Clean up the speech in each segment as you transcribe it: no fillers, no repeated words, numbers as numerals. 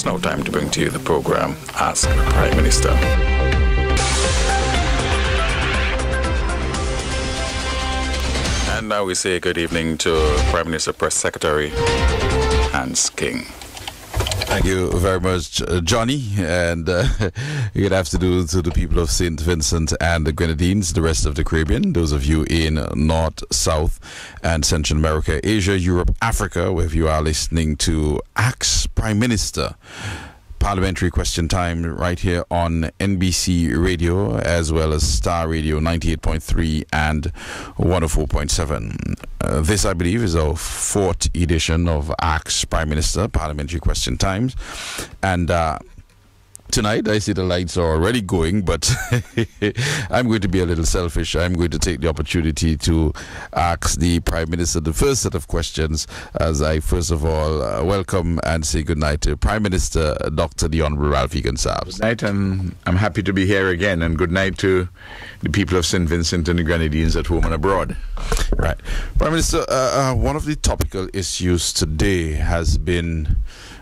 It's now time to bring to you the program Ask the Prime Minister. And now we say good evening to Prime Minister Press Secretary Hans King. Thank you very much, Johnny, and good afternoon to the people of St. Vincent and the Grenadines, the rest of the Caribbean, those of you in North, South, and Central America, Asia, Europe, Africa, where you are listening to Ask Prime Minister. Parliamentary question time right here on NBC Radio, as well as Star Radio 98.3 and 104.7. This, I believe, is our fourth edition of Ask Prime Minister Parliamentary Question Times. And tonight, I see the lights are already going, but I'm going to be a little selfish. I'm going to take the opportunity to ask the Prime Minister the first set of questions, as I first of all welcome and say good night to Prime Minister Dr. the Honorable Ralph Egan-Sabs. Good night, and I'm happy to be here again, and good night to the people of St. Vincent and the Grenadines at home and abroad. Right. Prime Minister, one of the topical issues today has been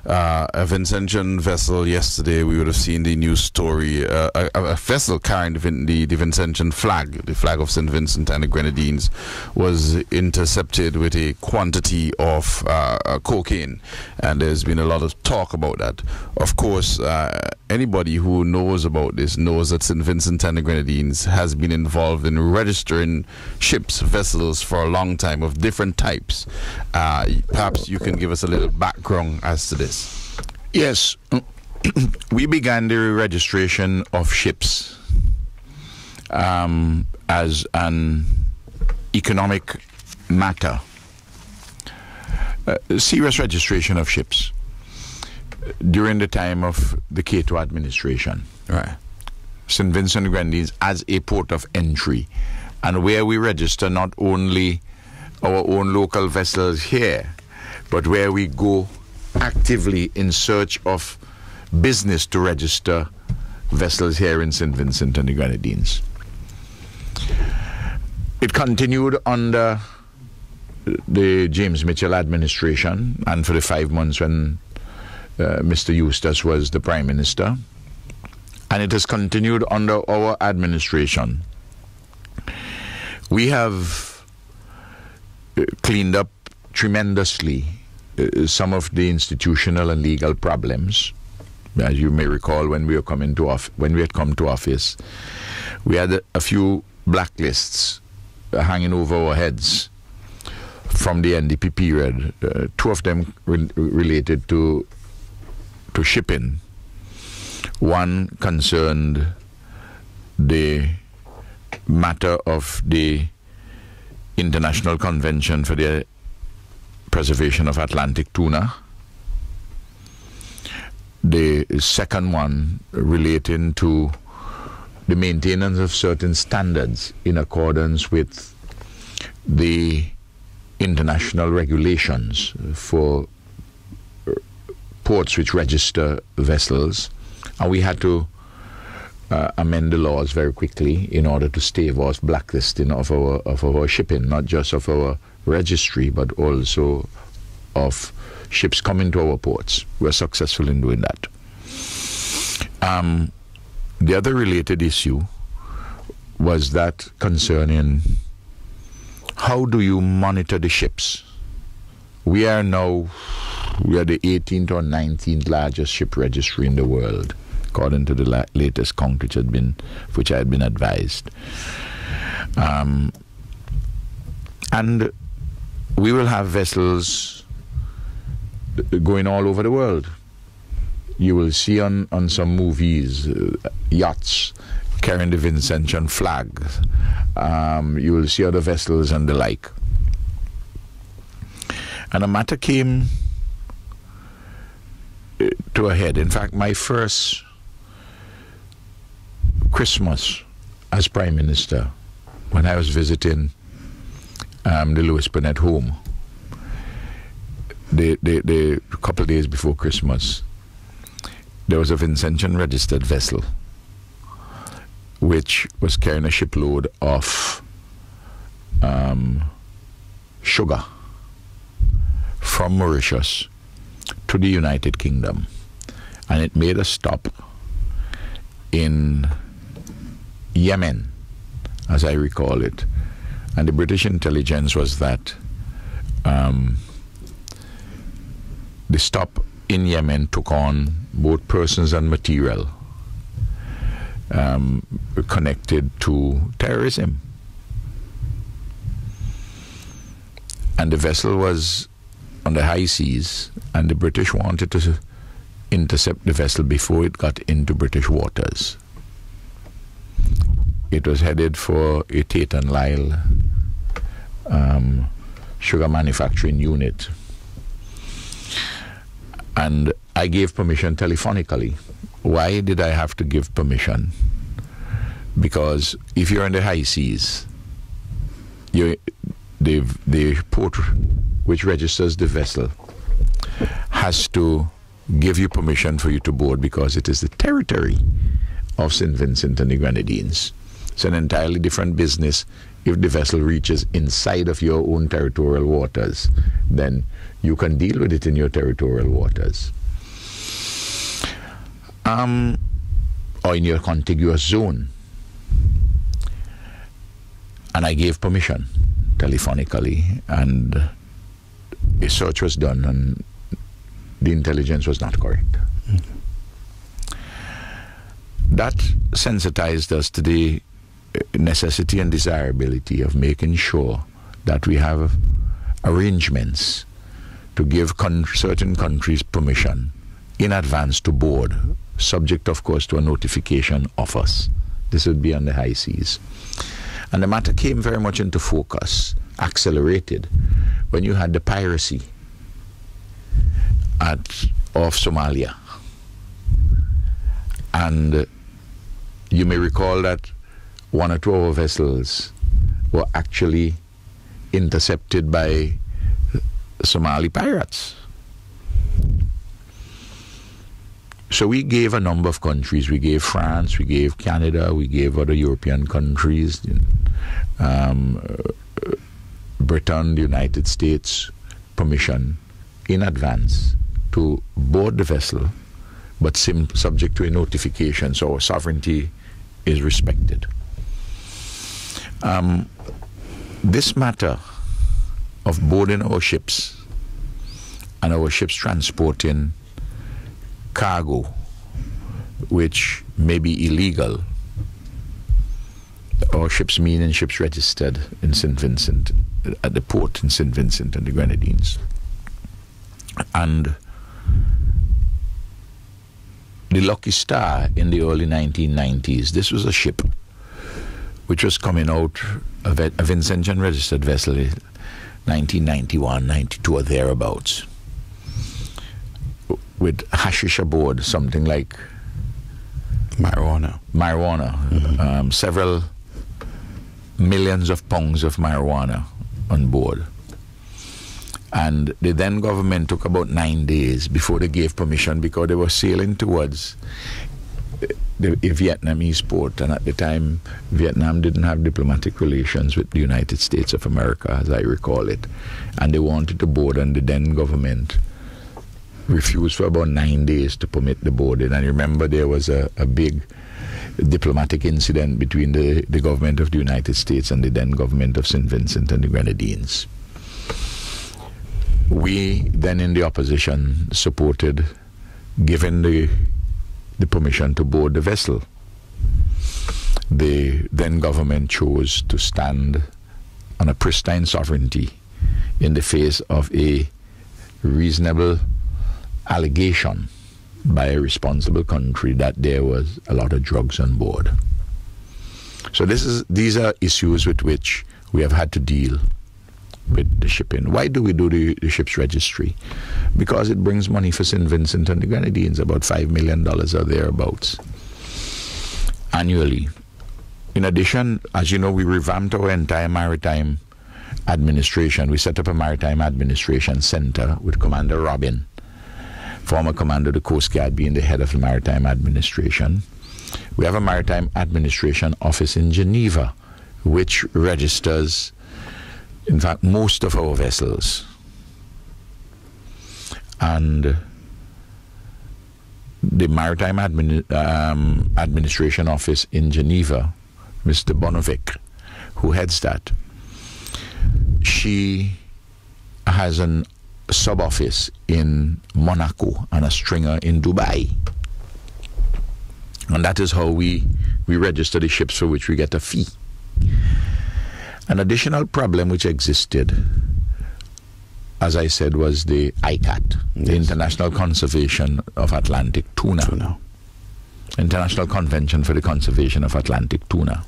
a Vincentian vessel. Yesterday we would have seen the news story, a vessel carrying the Vincentian flag, the flag of St. Vincent and the Grenadines, was intercepted with a quantity of cocaine, and there's been a lot of talk about that. Of course, anybody who knows about this knows that St. Vincent and the Grenadines has been involved in registering ships, vessels for a long time of different types. Perhaps you can give us a little background as to this. Yes, we began the registration of ships as an economic matter. Serious registration of ships during the time of the Cato administration. Right. St. Vincent and Grenadines as a port of entry, and where we register not only our own local vessels here, but where we go actively in search of business to register vessels here in St. Vincent and the Grenadines. It continued under the James Mitchell administration, and for the 5 months when Mr. Eustace was the Prime Minister, and it has continued under our administration. We have cleaned up tremendously some of the institutional and legal problems. As you may recall, when we had come to office, we had a few blacklists hanging over our heads from the NDP period. Two of them related to shipping. One concerned the matter of the International Convention for the Preservation of Atlantic Tuna. The second one relating to the maintenance of certain standards in accordance with the international regulations for ports which register vessels, and we had to amend the laws very quickly in order to stave off blacklisting of our shipping, not just of our registry, but also of ships coming to our ports. We're successful in doing that. The other related issue was that concerning how do you monitor the ships? We are the 18th or 19th largest ship registry in the world, according to the latest count which I had been advised. And we will have vessels going all over the world. You will see on some movies yachts carrying the Vincentian flag. You will see other vessels and the like. And a matter came to a head. In fact, my first Christmas as Prime Minister, when I was visiting the Louis Burnett home, the couple of days before Christmas, there was a Vincentian registered vessel which was carrying a shipload of sugar from Mauritius to the United Kingdom. and it made a stop in Yemen, as I recall it. And the British intelligence was that the stop in Yemen took on both persons and material connected to terrorism. And the vessel was on the high seas, and the British wanted to intercept the vessel before it got into British waters. It was headed for a Tate and Lyle sugar manufacturing unit. And I gave permission telephonically. Why did I have to give permission? Because if you're in the high seas, the port which registers the vessel has to give you permission for you to board, because it is the territory of St. Vincent and the Grenadines. It's an entirely different business. If the vessel reaches inside of your own territorial waters, then you can deal with it in your territorial waters. Or in your contiguous zone. And I gave permission telephonically, and a search was done, and the intelligence was not correct. That sensitized us to the necessity and desirability of making sure that we have arrangements to give certain countries permission in advance to board, subject of course to a notification of us. This would be on the high seas. And the matter came very much into focus, accelerated, when you had the piracy of Somalia. And you may recall that one or two of our vessels were actually intercepted by Somali pirates. So we gave a number of countries. We gave France, we gave Canada, we gave other European countries, Britain, the United States, permission in advance to board the vessel, but subject to a notification, so our sovereignty is respected. This matter of boarding our ships and our ships transporting cargo which may be illegal, or ships meaning ships registered in St. Vincent, at the port in St. Vincent and the Grenadines. And the Lucky Star in the early 1990s, this was a ship which was coming out of a Vincentian registered vessel, 1991, 92 or thereabouts, with hashish aboard, something like marijuana, several millions of pounds of marijuana on board. And the then government took about 9 days before they gave permission, because they were sailing towards the Vietnamese port, and at the time Vietnam didn't have diplomatic relations with the United States of America, as I recall it, and they wanted to board, and the then government refused for about 9 days to permit the boarding. And remember, there was a big diplomatic incident between the government of the United States and the then government of St. Vincent and the Grenadines. We then in the opposition supported giving the permission to board the vessel. The then government chose to stand on a pristine sovereignty in the face of a reasonable allegation by a responsible country that there was a lot of drugs on board. So these are issues with which we have had to deal with the shipping. Why do we do the ship's registry? Because it brings money for St. Vincent and the Grenadines, about $5 million or thereabouts annually. In addition, as you know, we revamped our entire maritime administration. We set up a maritime administration center with Commander Robin, former commander of the Coast Guard, being the head of the maritime administration. We have a maritime administration office in Geneva, which registers, in fact, most of our vessels. And the Maritime Administration Office in Geneva, Mr. Bonovic, who heads that, she has a sub-office in Monaco and a stringer in Dubai. And that is how we register the ships for which we get a fee. An additional problem which existed, as I said, was the ICAT, the International Conservation of Atlantic Tuna. International Convention for the Conservation of Atlantic Tuna.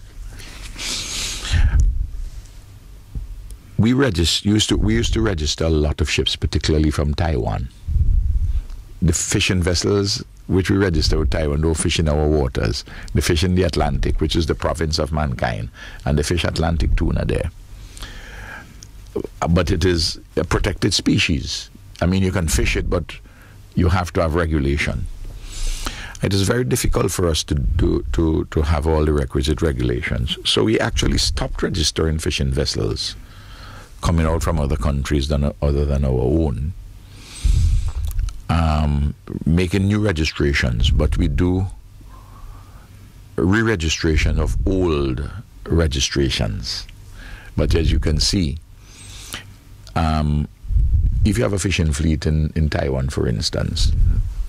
We used to register a lot of ships, particularly from Taiwan. The fishing vessels which we register with Taiwan don't fish in our waters. They fish in the Atlantic, which is the province of mankind, and they fish Atlantic tuna there. But it is a protected species. I mean, you can fish it, but you have to have regulation. It is very difficult for us to have all the requisite regulations. So we actually stopped registering fishing vessels coming out from other countries other than our own, making new registrations, but we do re-registration of old registrations. But as you can see, if you have a fishing fleet in Taiwan, for instance,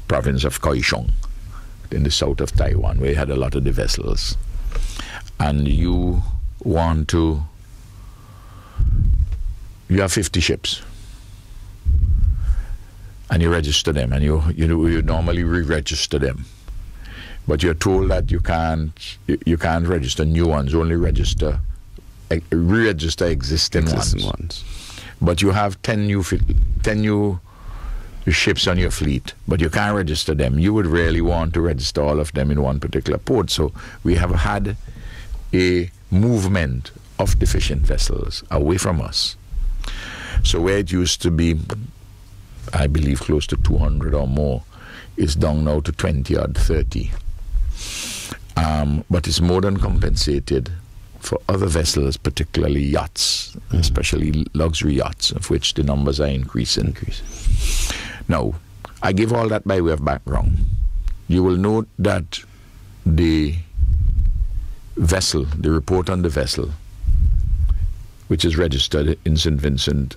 province of Kaohsiung, in the south of Taiwan, where you had a lot of the vessels, and you have 50 ships, and you register them, and you normally re-register them, but you're told that you can't register new ones, only re-register existing ones. But you have 10 new ships on your fleet, but you can't register them. You would really want to register all of them in one particular port. So we have had a movement of the fishing vessels away from us. So where it used to be, I believe, close to 200 or more, it's down now to 20 or 30. But it's more than compensated for other vessels, particularly yachts, especially luxury yachts, of which the numbers are increasing. Now, I give all that by way of background. You will note that the vessel, the report on the vessel, which is registered in St. Vincent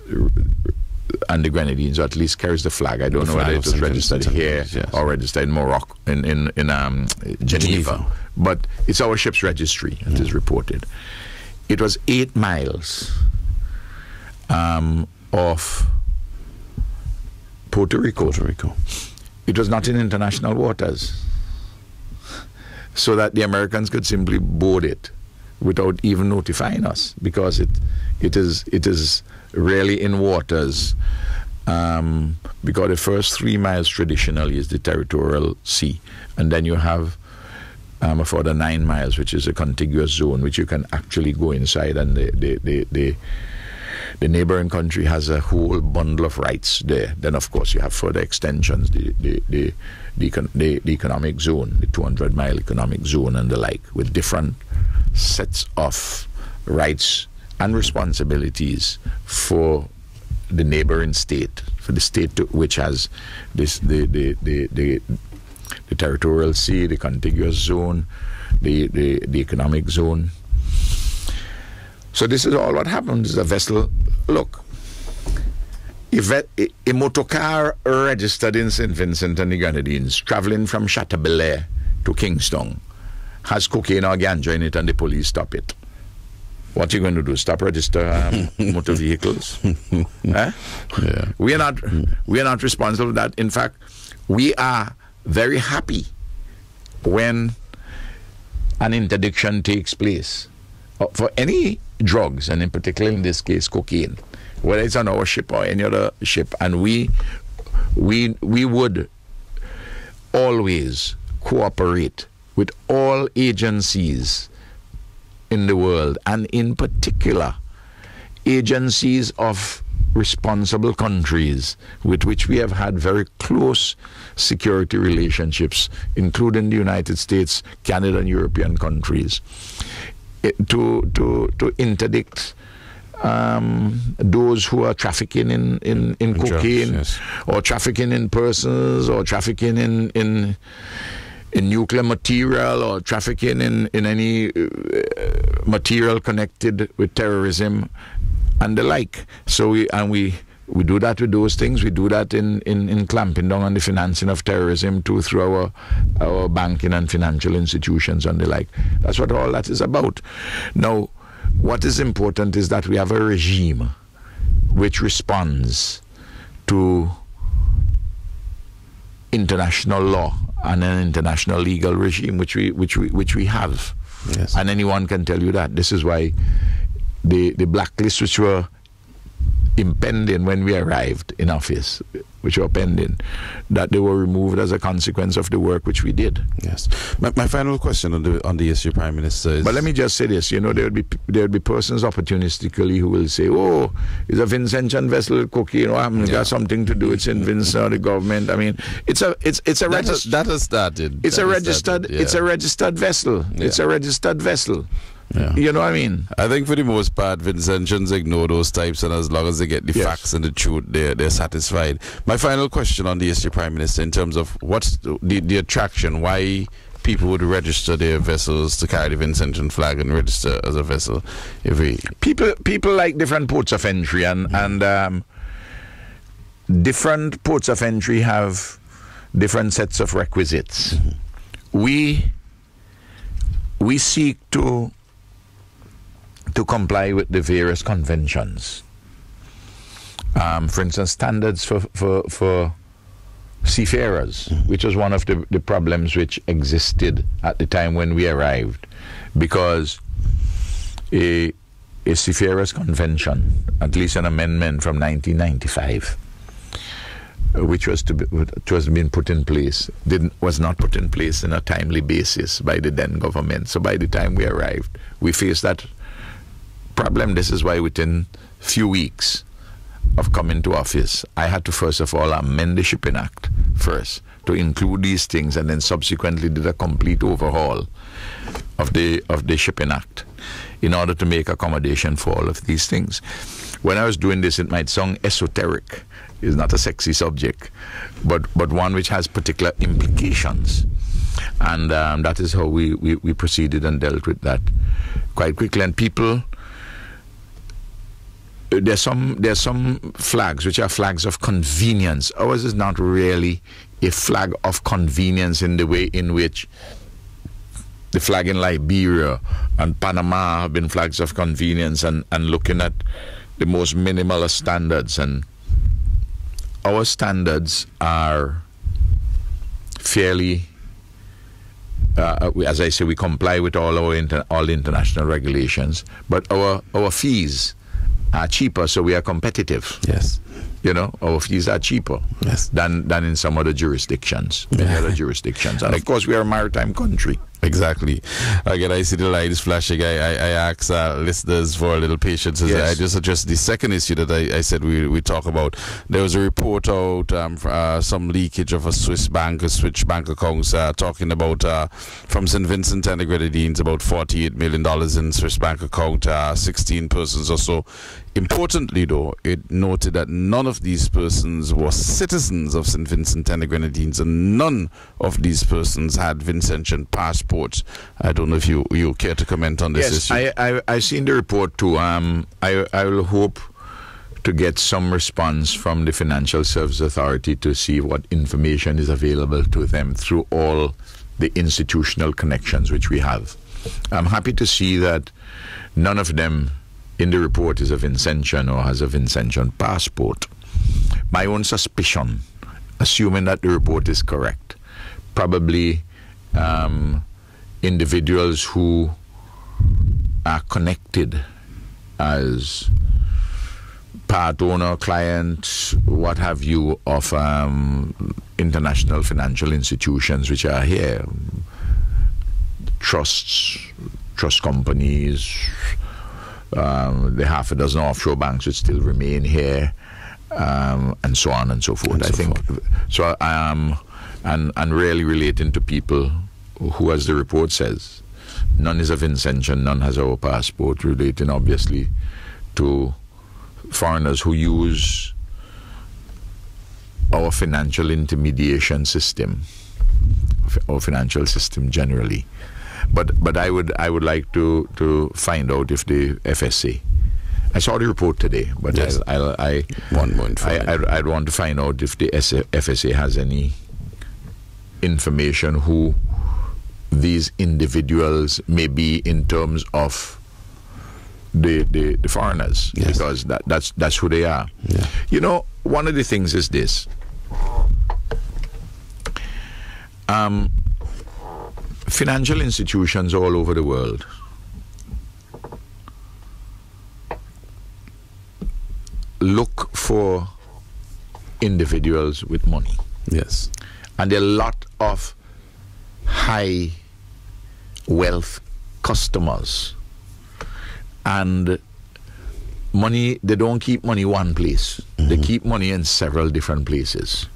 and the Grenadines, or at least carries the flag. I don't know whether it was registered here or registered in Morocco, in Geneva. But it's our ship's registry. It is reported. It was 8 miles off Puerto Rico. It was not in international waters, so that the Americans could simply board it without even notifying us, because it is really in waters, because the first 3 miles traditionally is the territorial sea, and then you have a further 9 miles, which is a contiguous zone, which you can actually go inside, and the neighboring country has a whole bundle of rights there. Then, of course, you have further extensions, the economic zone, the 200-mile economic zone and the like, with different sets of rights and responsibilities for the neighboring state, for the state which has the territorial sea, the contiguous zone, the economic zone. So this is all what happens. A vessel, look, if a motor car registered in St. Vincent and the Grenadines, traveling from Chateaubelair to Kingston, has cocaine or ganja in it, and the police stop it, what are you going to do? Stop register motor vehicles? Yeah. We are not responsible for that. In fact, we are very happy when an interdiction takes place for any drugs, and in particular in this case cocaine, whether it's on our ship or any other ship, and we would always cooperate with all agencies in the world, and in particular agencies of responsible countries with which we have had very close security relationships, including the United States, Canada, and European countries, to interdict those who are trafficking in cocaine, drugs, yes. or trafficking in persons, or trafficking in nuclear material, or trafficking in any material connected with terrorism and the like. So we do that with those things. We do that in clamping down on the financing of terrorism too, through our banking and financial institutions and the like. That's what all that is about. Now, what is important is that we have a regime which responds to international law and an international legal regime which we have. Yes. And anyone can tell you that. This is why the blacklists which were impending when we arrived in office, which were pending, that they were removed as a consequence of the work which we did. Yes. My final question on the issue, Prime Minister, is... But let me just say this, there would be persons opportunistically who will say, oh, it's a Vincentian vessel cookie, it's got something to do, it's in Vincent, the government. I mean, it's a registered... That has started. It's a registered vessel. Yeah. It's a registered vessel. Yeah. You know what I mean? I think for the most part, Vincentians ignore those types, and as long as they get the facts and the truth, they're satisfied. My final question on the issue, Prime Minister, in terms of what's the attraction, why people would register their vessels to carry the Vincentian flag and register as a vessel. People like different ports of entry, and different ports of entry have different sets of requisites. We seek to comply with the various conventions. For instance, standards for seafarers, which was one of the problems which existed at the time when we arrived, because a seafarers convention, at least an amendment from 1995, which was been put in place, was not put in place in a timely basis by the then government. So by the time we arrived, we faced that problem. This is why within few weeks of coming to office, I had to first of all amend the Shipping Act first to include these things, and then subsequently did a complete overhaul of the Shipping Act in order to make accommodation for all of these things. When I was doing this, it might sound esoteric. It's not a sexy subject, but one which has particular implications. And that is how we proceeded and dealt with that quite quickly. And people, there's some flags which are flags of convenience. Ours is not really a flag of convenience in the way in which the flag in Liberia and Panama have been flags of convenience, and looking at the most minimal standards. And our standards are fairly, as I say, we comply with all the international regulations, but our fees are cheaper, so we are competitive. Yes. Our fees are cheaper than in some other jurisdictions, many other jurisdictions. And of course, we are a maritime country. Exactly. Again, I see the lights flashing. I ask listeners for a little patience as I just address the second issue that I said we talk about. There was a report out, some leakage of a Swiss bank, a switch bank accounts, talking about from St. Vincent and the Grenadines about $48 million in Swiss bank account, 16 persons or so. Importantly, though, it noted that none of these persons were citizens of St. Vincent and the Grenadines, and none of these persons had Vincentian passports. I don't know if you care to comment on this issue. Yes, I've seen the report too. I will hope to get some response from the Financial Services Authority to see what information is available to them through all the institutional connections which we have. I'm happy to see that none of them in the report is a Vincentian or has a Vincentian passport. My own suspicion, assuming that the report is correct, probably individuals who are connected as part owner, client, what have you, of international financial institutions which are here, trusts, trust companies, the half a dozen offshore banks which still remain here, and so on and so forth. I think so. And really relating to people who, as the report says, none is a Vincentian, none has our passport, relating obviously to foreigners who use our financial intermediation system, or financial system generally. But I would like to find out if the FSA. I saw the report today, but yes. I'd want to find out if the FSA has any information who these individuals may be in terms of the foreigners, yes. because that's who they are. Yeah. You know, one of the things is this. Financial institutions all over the world look for individuals with money. Yes. And there are a lot of high wealth customers. And money, they don't keep money one place. Mm-hmm. They keep money in several different places.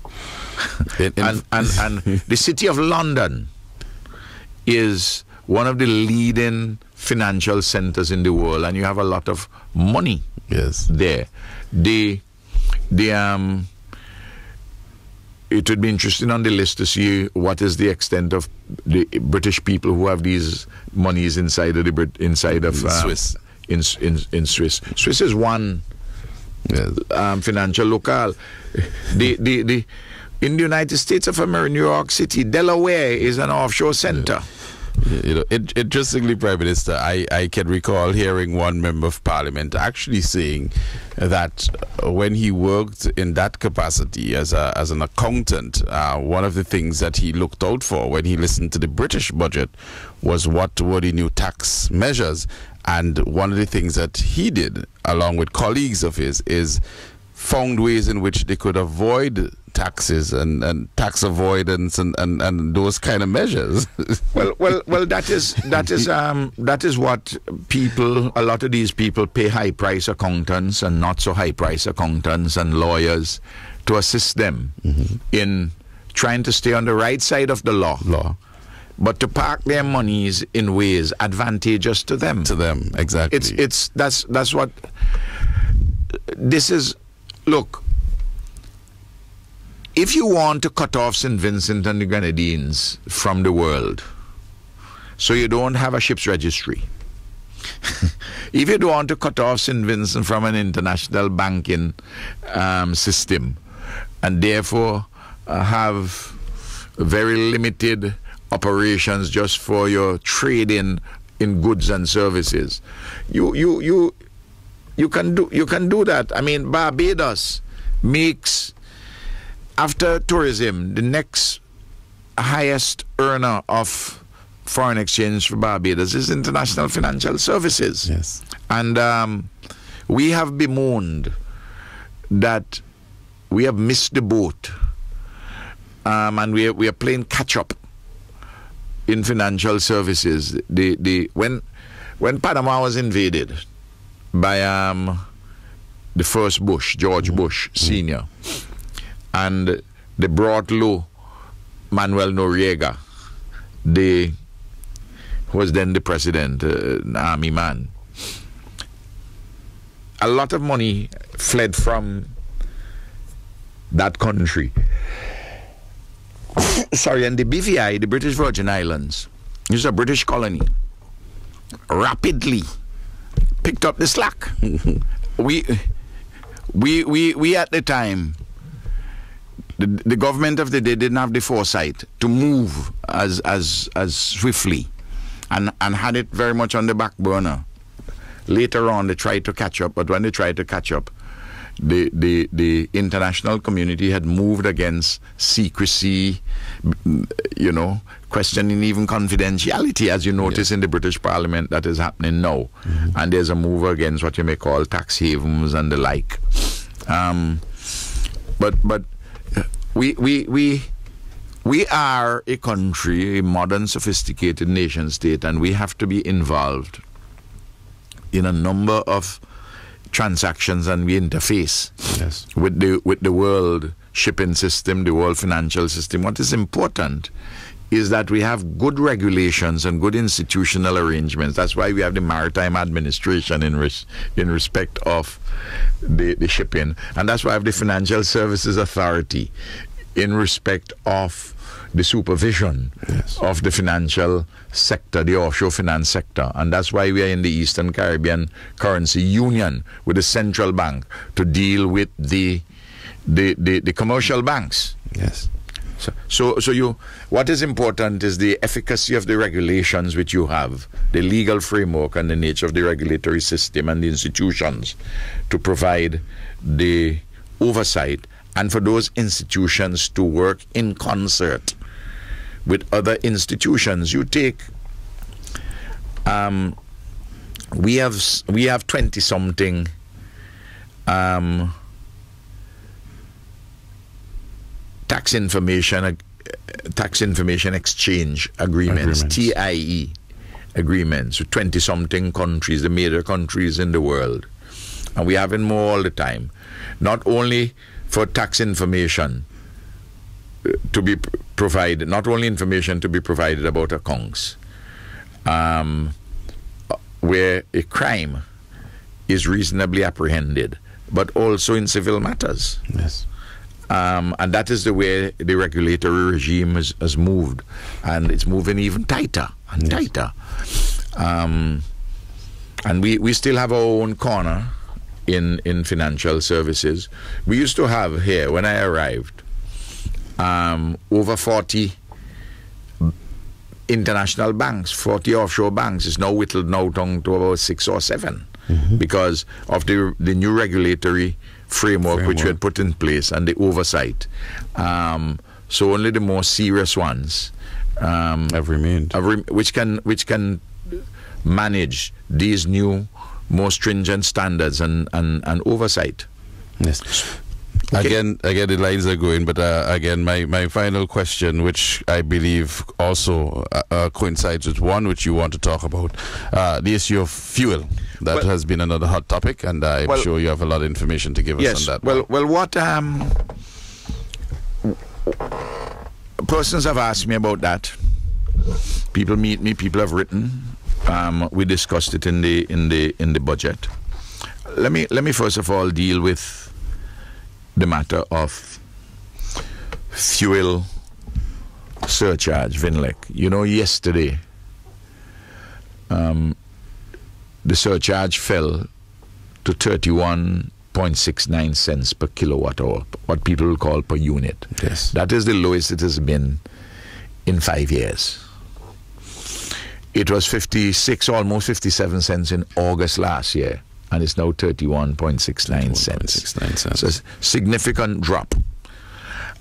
And the city of London is one of the leading financial centers in the world, and you have a lot of money. Yes. There. It would be interesting on the list to see what is the extent of the British people who have these monies inside of Swiss. In Swiss. Swiss is one financial locale. In the United States of America, New York City, Delaware is an offshore center. You know, interestingly, Prime Minister, I can recall hearing one member of Parliament actually saying that when he worked in that capacity as an accountant, one of the things that he looked out for when he listened to the British budget was what were the new tax measures. And one of the things that he did, along with colleagues of his, is found ways in which they could avoid taxes and tax avoidance and those kind of measures. well that is what people, a lot of these people pay high price accountants and not so high price accountants and lawyers to assist them in trying to stay on the right side of the law. But to park their monies in ways advantageous to them. Exactly. That's what this is. Look, if you want to cut off St. Vincent and the Grenadines from the world, so you don't have a ship's registry, if you don't want to cut off St. Vincent from an international banking system, and therefore have very limited operations just for your trading in goods and services, you can do that. I mean, Barbados makes, after tourism, the next highest earner of foreign exchange for Barbados is International Financial Services. Yes. And we have bemoaned that we have missed the boat, and we are playing catch up in financial services. When Panama was invaded by the first Bush, George Bush Sr., and they brought low Manuel Noriega, who was then the president, an army man. A lot of money fled from that country. Sorry, and the BVI, the British Virgin Islands, which is a British colony, rapidly picked up the slack. We at the time, the government of the day didn't have the foresight to move as swiftly, and had it very much on the back burner. Later on, they tried to catch up, but when they tried to catch up, the international community had moved against secrecy, questioning even confidentiality, as you notice in the British Parliament that is happening now. And there's a move against what you may call tax havens and the like. But we are a country, a modern, sophisticated nation state, and we have to be involved in a number of transactions, and we interface with the world shipping system, the world financial system. What is important is that we have good regulations and good institutional arrangements. That's why we have the Maritime Administration in respect of the shipping. And that's why we have the Financial Services Authority in respect of the supervision of the financial sector, the offshore finance sector. And that's why we are in the Eastern Caribbean Currency Union with the central bank to deal with the commercial banks. Yes. So what is important is the efficacy of the regulations which you have, the legal framework and the nature of the regulatory system and the institutions to provide the oversight, and for those institutions to work in concert with other institutions. You take, we have 20-something tax information exchange agreements, TIE agreements, with 20-something countries, the major countries in the world. And we have more all the time. Not only for tax information to be provided, not only information to be provided about accounts, where a crime is reasonably apprehended, but also in civil matters. Yes. And that is the way the regulatory regime has moved, and it's moving even tighter and tighter. And we still have our own corner in financial services. We used to have here, when I arrived, over 40 international banks, 40 offshore banks. Is now whittled now down to about 6 or 7 because of the new regulatory framework which we had put in place and the oversight. So only the more serious ones have remained, which can manage these new, more stringent standards and oversight. Yes. Okay. Again, the lines are going, but again, my final question, which I believe also coincides with one which you want to talk about, the issue of fuel. That has been another hot topic, and I'm sure you have a lot of information to give us on that. Well, what persons have asked me about that. People meet me. People have written. We discussed it in the budget. Let me first of all deal with the matter of fuel surcharge, VINLEC. You know, yesterday the surcharge fell to 31.69 cents per kilowatt hour, what people will call per unit. Yes. That is the lowest it has been in 5 years. It was 56, almost 57 cents in August last year, and it's now 31.69 cents. So it's a significant drop.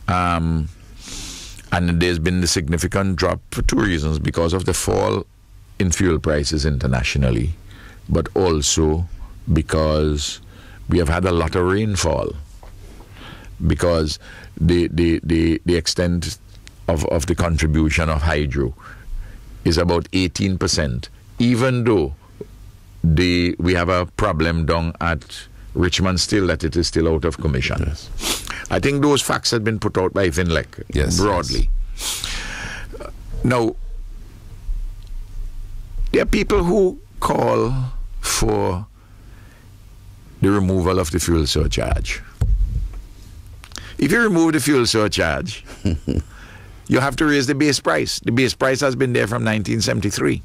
And there's been the significant drop for two reasons: because of the fall in fuel prices internationally, but also because we have had a lot of rainfall, because the extent of the contribution of hydro is about 18%, even though we have a problem down at Richmond still, that it is still out of commission. Yes. I think those facts had been put out by VINLEC broadly. Yes. Now, there are people who call for the removal of the fuel surcharge. If you remove the fuel surcharge, you have to raise the base price. The base price has been there from 1973.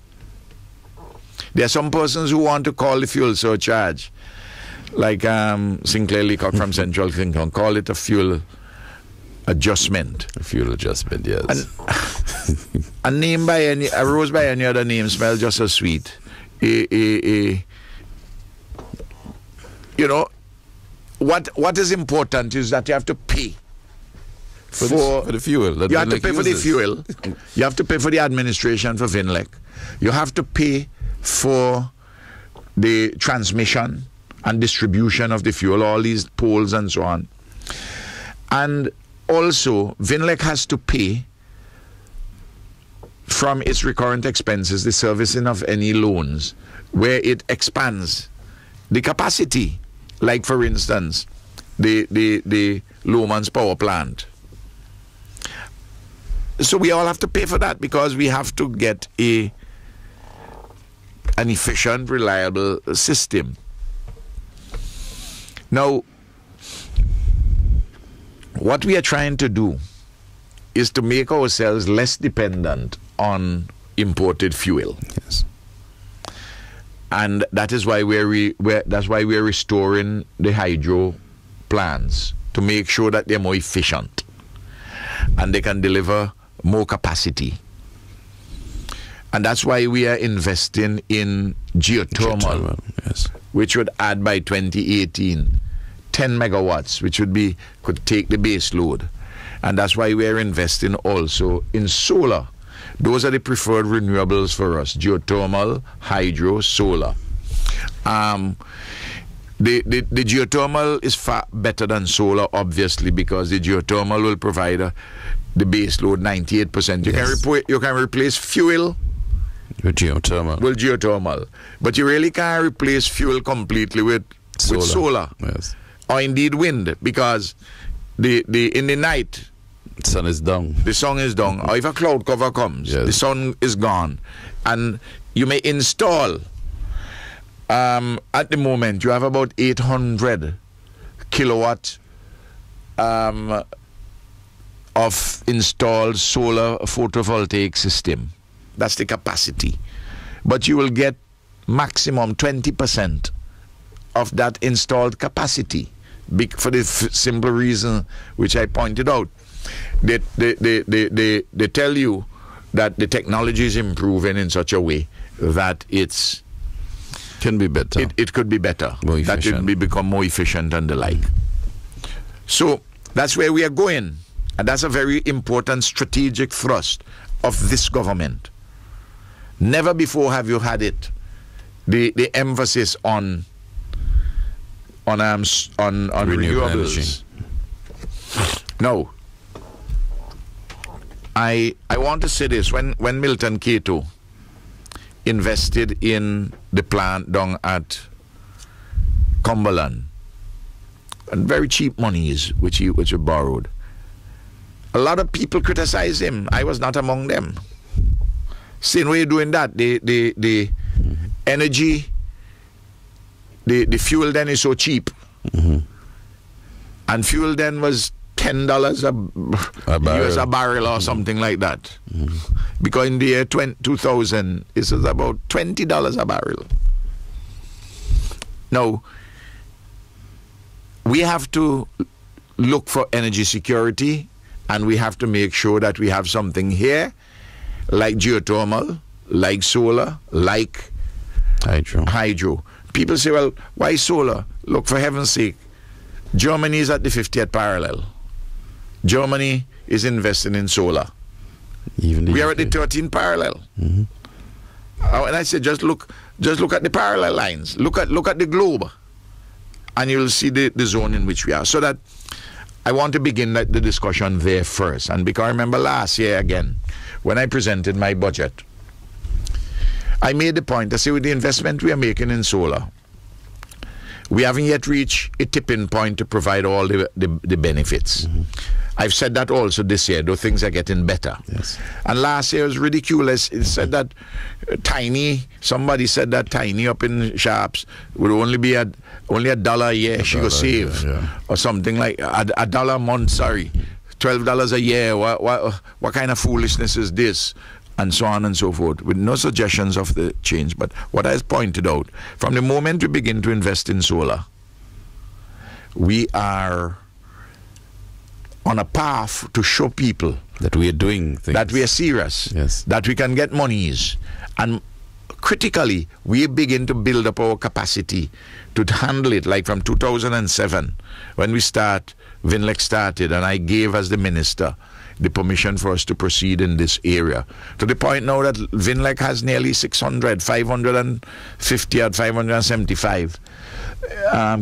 There are some persons who want to call the fuel surcharge, like Sinclair Leacock from Central Kingston, call it a fuel adjustment. A fuel adjustment, yes. A name by a rose by any other name smells just as sweet. You know, what is important is that you have to pay for the fuel. You have to pay for the fuel. You have to pay for the administration for VINLEC. You have to pay for the transmission and distribution of the fuel, all these poles and so on. And also, VINLEC has to pay from its recurrent expenses the servicing of any loans where it expands the capacity, like for instance the Lomans power plant. So we all have to pay for that because we have to get an efficient, reliable system. Now, what we are trying to do is to make ourselves less dependent on imported fuel. Yes. And that is why we're restoring the hydro plants to make sure that they're more efficient and they can deliver more capacity. And that's why we are investing in geothermal, yes, which would add by 2018 10 megawatts, which could take the base load. And that's why we're investing also in solar. Those are the preferred renewables for us: geothermal, hydro, solar. The geothermal is far better than solar, obviously, because the geothermal will provide the base load 98%. You can replace fuel with geothermal. But you really can't replace fuel completely with solar. Yes. Or indeed wind, because in the night the sun is down. The sun is down. Or if a cloud cover comes, yes, the sun is gone. And you may install, at the moment, you have about 800 kilowatt of installed solar photovoltaic system. That's the capacity. But you will get maximum 20% of that installed capacity, for the simple reason which I pointed out. They tell you that the technology is improving in such a way that it can be better. It could be better. More efficient. That it will become more efficient and the like. So that's where we are going. And that's a very important strategic thrust of this government. Never before have you had it. The emphasis on renewables. No. I want to say this. When Milton Cato invested in the plant down at Cumberland, and very cheap monies which he borrowed, a lot of people criticized him. I was not among them. Saying, why are you doing that? The energy, the fuel then is so cheap. Mm-hmm. And fuel then was $10 a barrel or something like that. Mm-hmm. Because in the year 2000, it was about $20 a barrel. Now, we have to look for energy security, and we have to make sure that we have something here like geothermal, like solar, like hydro. People say, well, why solar? Look, for heaven's sake, Germany is at the 50th parallel. Germany is investing in solar. We are at the 13th parallel. Mm-hmm. And I said, just look at the parallel lines. Look at the globe, and you will see the zone in which we are. So that I want to begin the discussion there first. And because I remember last year again, when I presented my budget, I made the point, I say, with the investment we are making in solar, we haven't yet reached a tipping point to provide all the benefits. Mm-hmm. I've said that also this year, though things are getting better. Yes. And last year was ridiculous. It said that somebody said that Tiny up in Sharps would only be only $1 a year she could save, or something like $1 a month, $12 a year. What kind of foolishness is this? And so on and so forth, with no suggestions of the change. But what I pointed out, from the moment we begin to invest in solar, we are on a path to show people that we are doing things, that we are serious, yes, that we can get monies. And critically, we begin to build up our capacity to handle it. Like from 2007, when Vinlec started, and I gave as the minister the permission for us to proceed in this area, to the point now that Vinlec has nearly 550 or 575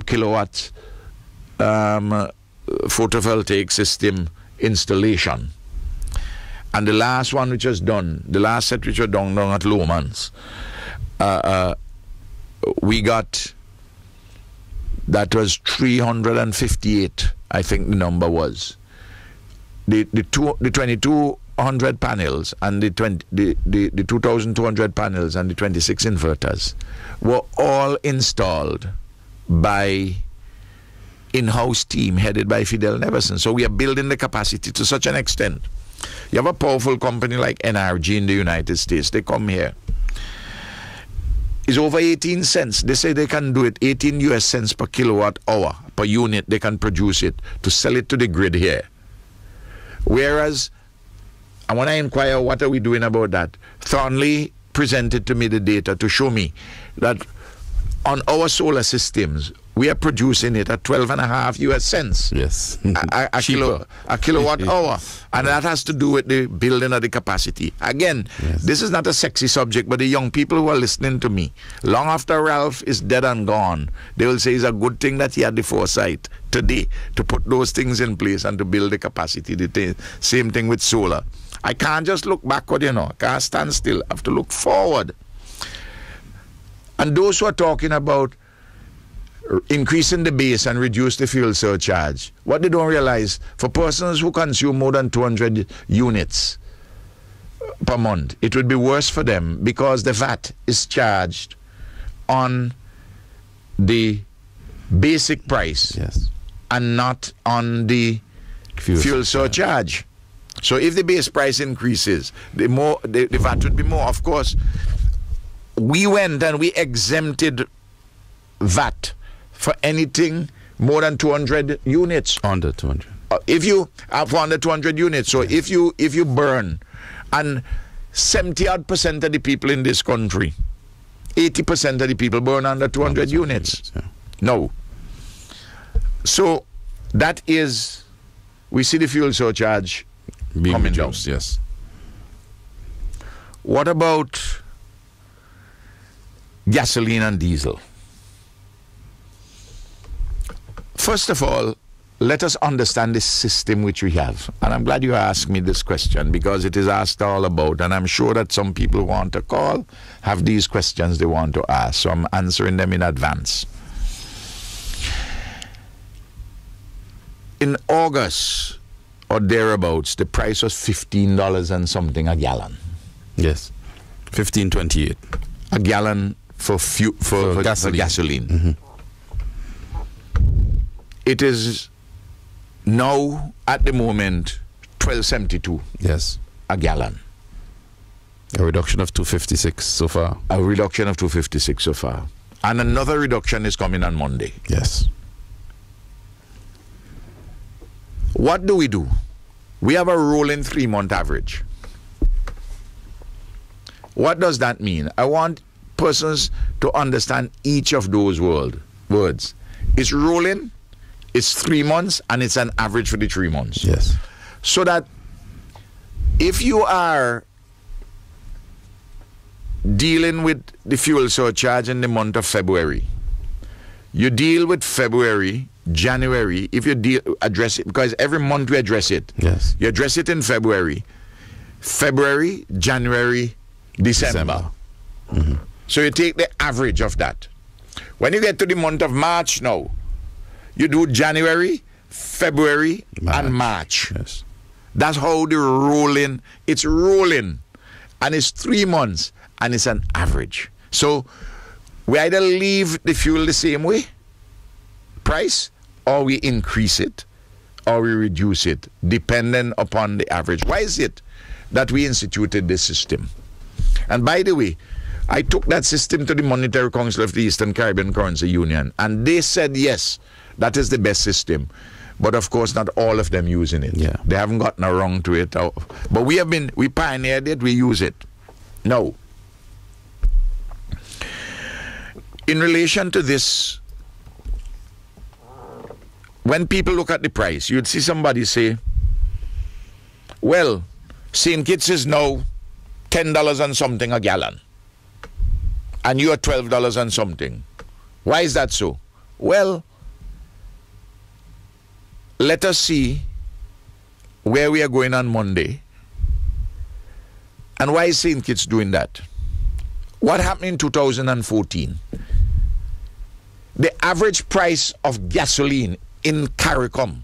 kilowatts photovoltaic system installation. And the last one which was done, the last set which was done at Lomans, we got, that was 358, I think the number was. The 22 2,200 panels and the 2,200 panels and the 26 inverters were all installed by in-house team headed by Fidel Neverson. So we are building the capacity to such an extent. You have a powerful company like NRG in the United States. They come here. It's over 18 cents. They say they can do it 18 US cents per kilowatt hour per unit. They can produce it to sell it to the grid here. Whereas, and when I inquire what are we doing about that, Thornley presented to me the data to show me that on our solar systems, we are producing it at 12.5 US cents. Yes. a kilowatt hour. And that has to do with the building of the capacity. Again, this is not a sexy subject, but the young people who are listening to me, long after Ralph is dead and gone, they will say it's a good thing that he had the foresight today to put those things in place and to build the capacity. The same thing with solar. I can't just look backward, I can't stand still. I have to look forward. And those who are talking about increasing the base and reduce the fuel surcharge, what they don't realize, for persons who consume more than 200 units per month, it would be worse for them because the VAT is charged on the basic price and not on the fuel surcharge. So if the base price increases, the VAT would be more. Of course, we went and we exempted VAT for anything more than 200 units. Under 200. If you for under 200 units, so if you burn, and 70% of the people in this country, 80% of the people burn under 200 units. No. So that is, we see the fuel surcharge being coming reduced, down. Yes. What about gasoline and diesel? First of all, let us understand this system which we have. And I'm glad you asked me this question because it is asked all about. And I'm sure that some people want to call, have these questions they want to ask. So I'm answering them in advance. In August or thereabouts, the price was $15 and something a gallon. Yes. 15.28. A gallon for gasoline. Mm-hmm. It is now at the moment $12.72. Yes. A gallon. A reduction of 256 so far. A reduction of 256 so far. And another reduction is coming on Monday. Yes. What do? We have a rolling 3-month average. What does that mean? I want persons to understand each of those words. It's rolling, it's 3 months, and it's an average for the 3 months. Yes. So that if you are dealing with the fuel surcharge in the month of February, you deal with February, January, if you address it, because every month we address it. Yes. You address it in February, January, December. Mm-hmm. So you take the average of that. When you get to the month of March now, you do January, February, and March. Yes. That's how it's rolling. And it's 3 months, and it's an average. So we either leave the fuel the same way, price, or we increase it, or we reduce it, depending upon the average. Why is it that we instituted this system? And by the way, I took that system to the Monetary Council of the Eastern Caribbean Currency Union, and they said, yes, that is the best system. But of course, not all of them using it. Yeah. They haven't gotten around to it. But we pioneered it, we use it. No. In relation to this, when people look at the price, you'd see somebody say, well, St. Kitts is now $10 and something a gallon, and you are $12 and something. Why is that so? Well, let us see where we are going on Monday, and why is St. Kitts doing that? What happened in 2014? The average price of gasoline in CARICOM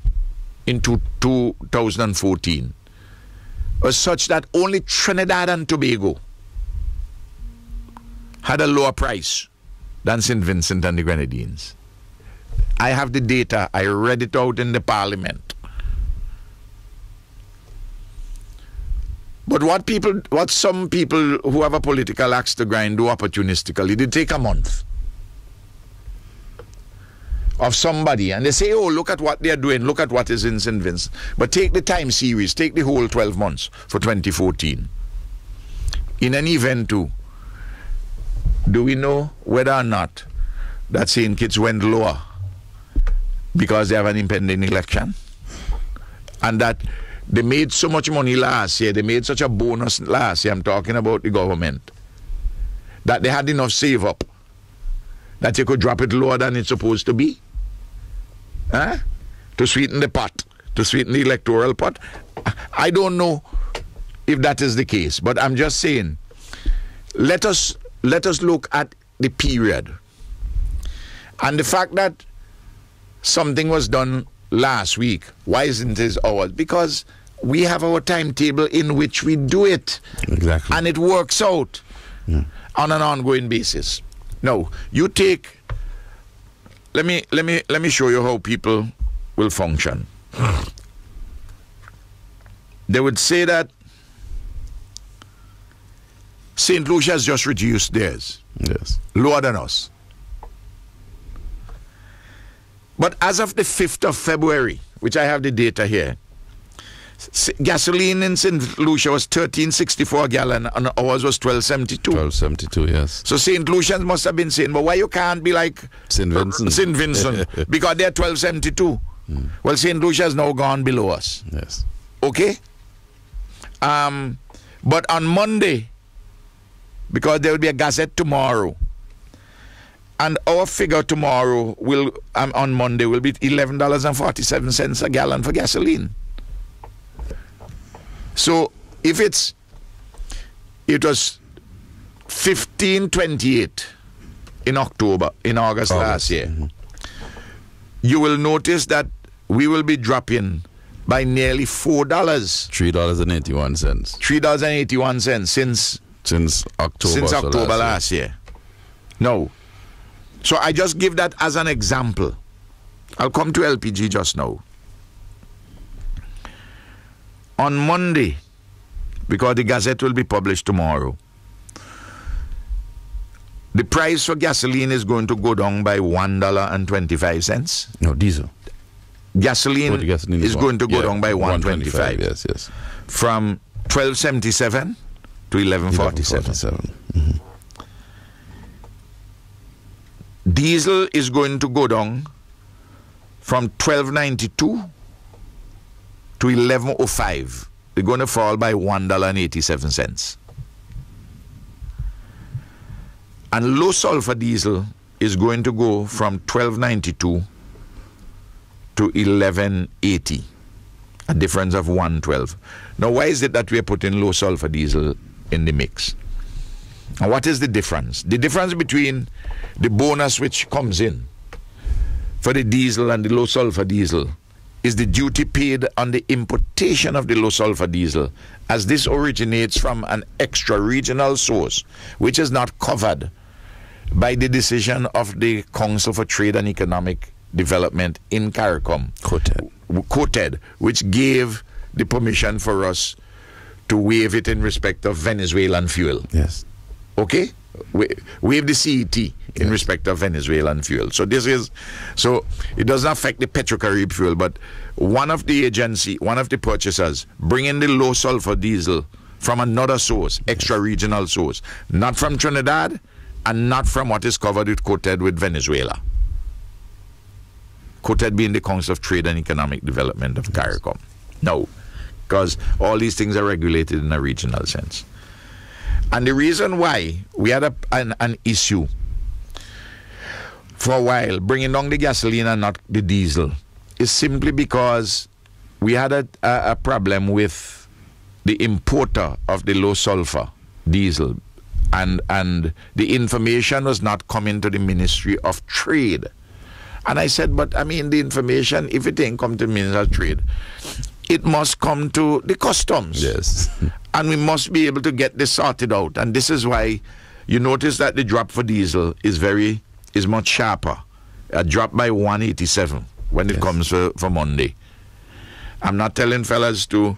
in 2014 was such that only Trinidad and Tobago had a lower price than St. Vincent and the Grenadines. I have the data. I read it out in the parliament. But what some people who have a political axe to grind do opportunistically, they take a month of somebody and they say, oh, look at what they're doing, look at what is in St. Vincent. But take the time series, take the whole 12 months for 2014. In an event too, do we know whether or not that St. Kitts went lower because they have an impending election? And that they made so much money last year, they made such a bonus last year, I'm talking about the government, that they had enough save up that you could drop it lower than it's supposed to be? To sweeten the pot, to sweeten the electoral pot? I don't know if that is the case, but I'm just saying, let us look at the period. And the fact that something was done last week, why isn't it ours? Because we have our timetable in which we do it. Exactly. And it works out on an ongoing basis. Now, you take, let me show you how people will function. They would say that St. Lucia has just reduced theirs. Yes. Lower than us. But as of the 5th of February, which I have the data here, gasoline in St. Lucia was $13.64 a gallon and ours was $12.72. $12.72, yes. So St. Lucians must have been saying, but why you can't be like St. Vincent? St. Vincent, because they're $12.72. Well, St. Lucia has now gone below us. Yes. Okay? But on Monday, because there will be a gazette tomorrow, and our figure tomorrow will on Monday will be $11.47 a gallon for gasoline. So if it was $15.28 in August last year, you will notice that we will be dropping by nearly $4. $3.81. $3.81 since October last year. No. So I just give that as an example. I'll come to LPG just now. On Monday, because the Gazette will be published tomorrow, the price for gasoline is going to go down by $1.25. No, diesel. Gasoline is going to go down by $1.25. Yes. From $12.77 to $11.47. Diesel is going to go down from $12.92 to $11.05. They're going to fall by $1.87. And low sulfur diesel is going to go from $12.92 to $11.80, a difference of $1.12. Now, why is it that we are putting low sulfur diesel in the mix? And what is the difference? The difference between the bonus which comes in for the diesel and the low sulfur diesel is the duty paid on the importation of the low sulfur diesel, as this originates from an extra regional source which is not covered by the decision of the Council for Trade and Economic Development in CARICOM, quoted, which gave the permission for us to waive it in respect of Venezuelan fuel. Yes. Okay? Waive the CET in respect of Venezuelan fuel. So it doesn't affect the Petrocarib fuel, but one of the purchasers bring in the low sulfur diesel from another source, extra regional source, not from Trinidad and not from what is covered with quoted with Venezuela. Quoted being the Council of Trade and Economic Development of CARICOM. No, because all these things are regulated in a regional sense. And the reason why we had an issue for a while bringing down the gasoline and not the diesel is simply because we had a problem with the importer of the low sulfur diesel, and the information was not coming to the Ministry of Trade. And I said, but I mean, the information, if it ain't come to the Ministry of Trade, it must come to the customs. Yes. And we must be able to get this sorted out. And this is why you notice that the drop for diesel is much sharper. A drop by 187 when it comes for Monday. I'm not telling fellas to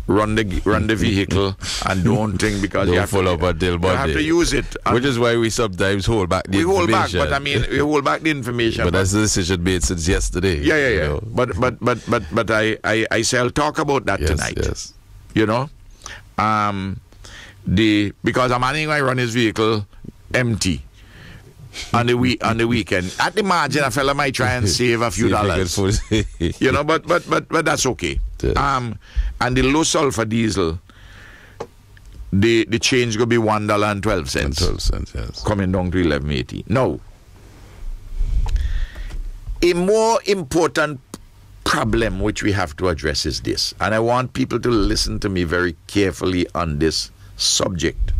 run the vehicle and don't think because Don't you have follow to, up until Monday. you have to use it. Which is why we sometimes hold back the information. We hold back, but I mean, we hold back the information. But that's the decision made since yesterday. Yeah. You know. But I say I'll talk about that tonight. Yes. You know, because I'm planning I run his vehicle empty on the weekend. At the margin, a fella might try and save a few dollars. You know, but that's okay. Yes. And the low sulfur diesel, the change will be $1.12. 12 cents, yes. Coming down to $11.80. Now, a more important problem which we have to address is this, and I want people to listen to me very carefully on this subject.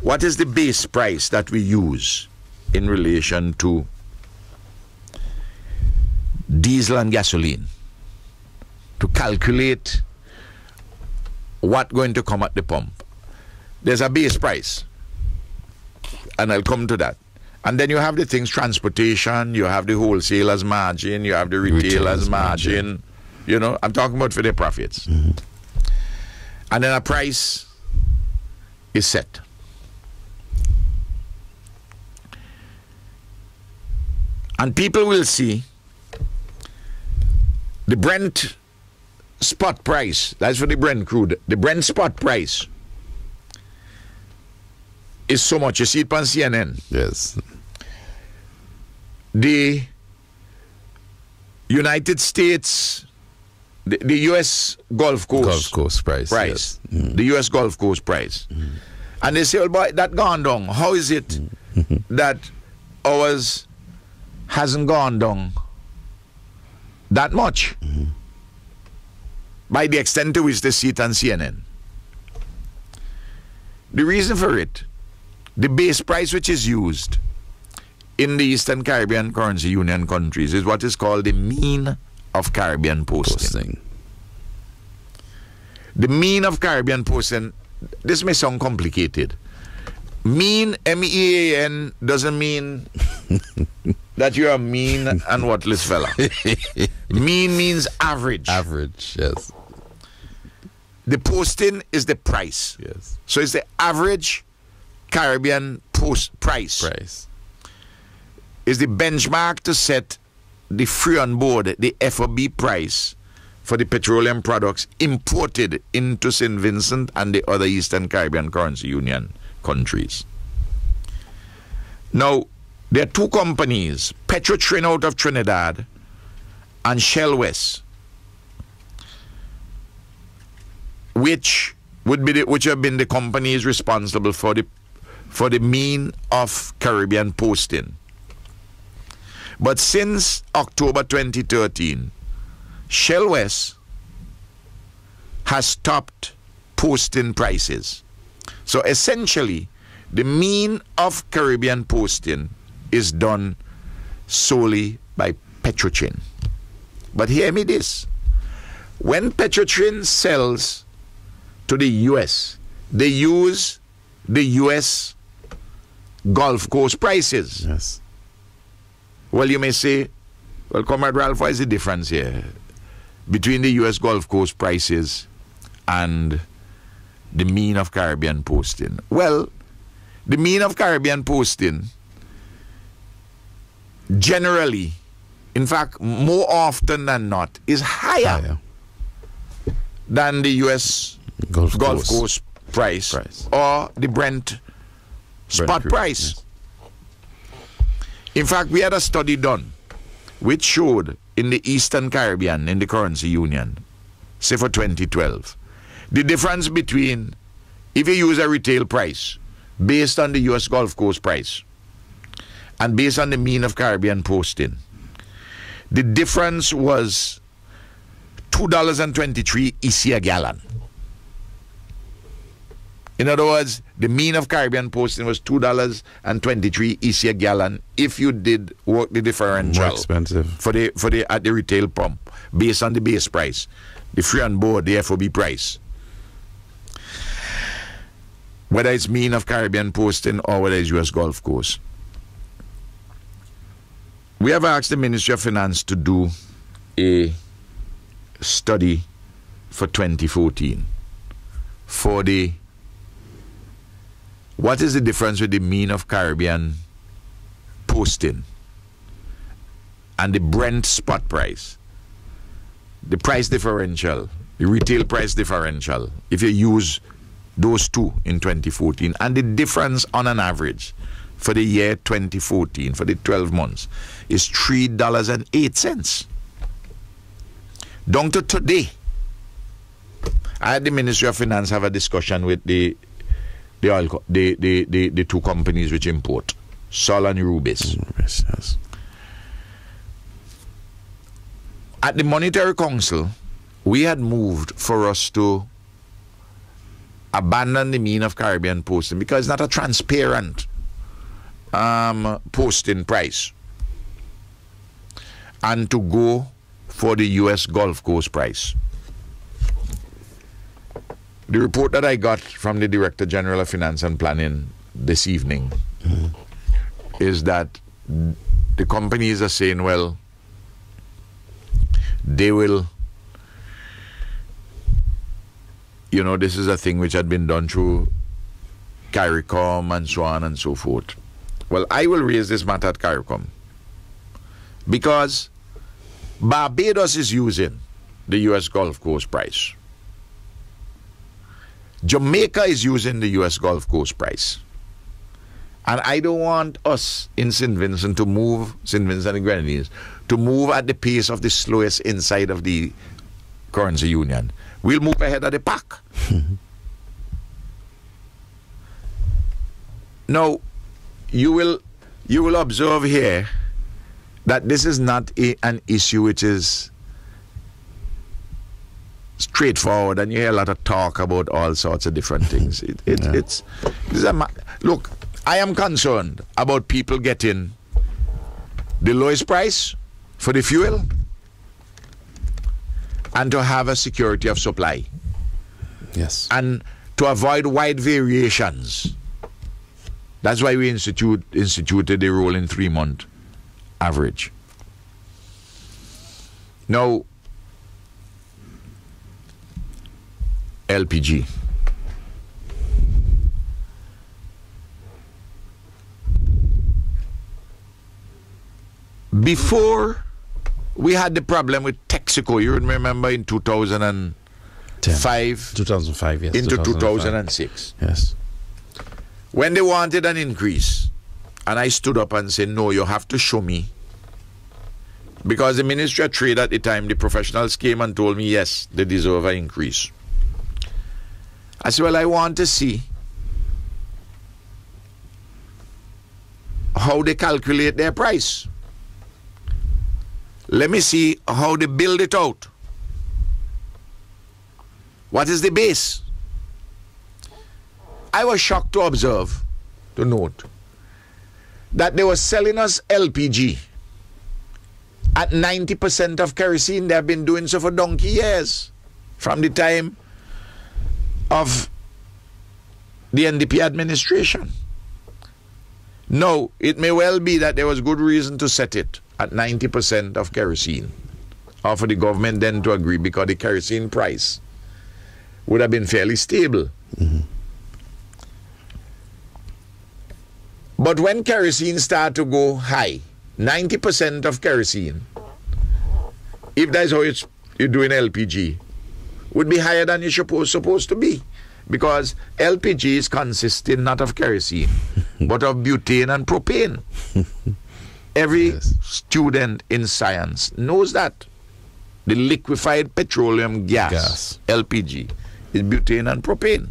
What is the base price that we use in relation to diesel and gasoline to calculate what's going to come at the pump? There's a base price, and I'll come to that. And then you have the things, transportation, you have the wholesalers margin, you have the retailers margin. You know, I'm talking about for the profits. Mm-hmm. And then a price is set. And people will see the Brent spot price. That's for the Brent crude. The Brent spot price is so much. You see it on CNN. Yes. The United States, the U.S. Gulf Coast price. Yes. The U.S. Gulf Coast price. And they say, well, boy, that gone down. How is it that ours hasn't gone down that much? By the extent to which they see it on CNN. The reason for it, the base price which is used in the Eastern Caribbean Currency Union countries is what is called the mean of Caribbean posting. The mean of Caribbean posting, this may sound complicated. Mean, M-E-A-N, doesn't mean that you're a mean and worthless fella. Mean means average. Average, yes. The posting is the price. Yes. So it's the average Caribbean post price. Is the benchmark to set the free on board, the FOB price for the petroleum products imported into St. Vincent and the other Eastern Caribbean Currency Union countries. Now, there are two companies, Petrotrin out of Trinidad and Shell West, which have been the companies responsible for the mean of Caribbean posting. But since October 2013, Shell West has stopped posting prices. So essentially, the mean of Caribbean posting is done solely by Petrotrin. But hear me this. When Petrotrin sells to the U.S., they use the U.S. Gulf Coast prices. Yes. Well, you may say, well, Comrade Ralph, what is the difference here between the U.S. Gulf Coast prices and the mean of Caribbean posting? Well, the mean of Caribbean posting generally, in fact, more often than not, is higher than the U.S. Gulf Coast price or the Brent spot price. Yes. In fact, we had a study done which showed in the Eastern Caribbean, in the currency union, say for 2012, the difference between if you use a retail price based on the U.S. Gulf Coast price and based on the mean of Caribbean posting, the difference was $2.23 EC a gallon. In other words, the mean of Caribbean posting was $2.23 EC a gallon if you did work the differential. More expensive. For the at the retail pump, based on the base price. The free on board, the FOB price. Whether it's mean of Caribbean posting or whether it's US Gulf Coast. We have asked the Ministry of Finance to do a study for 2014 for the what is the difference with the mean of Caribbean posting and the Brent spot price, the price differential, the retail price differential, if you use those two in 2014, and the difference on an average for the year 2014, for the 12 months, is $3.08. Down to today, I had the Ministry of Finance have a discussion with the two companies which import, Sol and Rubis. Yes. At the Monetary Council, we had moved for us to abandon the mean of Caribbean posting because it's not a transparent posting price, and to go for the US Gulf Coast price. The report that I got from the Director General of Finance and Planning this evening is that the companies are saying, well, they will, this is a thing which had been done through CARICOM and so on and so forth. Well, I will raise this matter at CARICOM because Barbados is using the US Gulf Coast price. Jamaica is using the US Gulf Coast price. And I don't want us in St. Vincent to move, St. Vincent and Grenadines, to move at the pace of the slowest inside of the currency union. We'll move ahead of the pack. Now, you will observe here that this is not an issue which is straightforward, and you hear a lot of talk about all sorts of different things. Look, I am concerned about people getting the lowest price for the fuel and to have a security of supply. Yes. And to avoid wide variations. That's why we instituted a rolling 3-month average. Now, LPG. Before we had the problem with Texaco, you remember in 2005? 2005, yes. Into 2006. Yes. When they wanted an increase, and I stood up and said, no, you have to show me. Because the Ministry of Trade at the time, the professionals came and told me, yes, they deserve an increase. I said, well, I want to see how they calculate their price. Let me see how they build it out. What is the base? I was shocked to observe, to note, that they were selling us LPG at 90% of kerosene. They have been doing so for donkey years, from the time of the NDP administration. No, it may well be that there was good reason to set it at 90% of kerosene, or for the government then to agree, because the kerosene price would have been fairly stable. Mm-hmm. But when kerosene started to go high, 90% of kerosene, if that's how you're doing LPG, would be higher than you're supposed to be. Because LPG is consisting not of kerosene, but of butane and propane. Every student in science knows that. The liquefied petroleum gas, LPG, is butane and propane.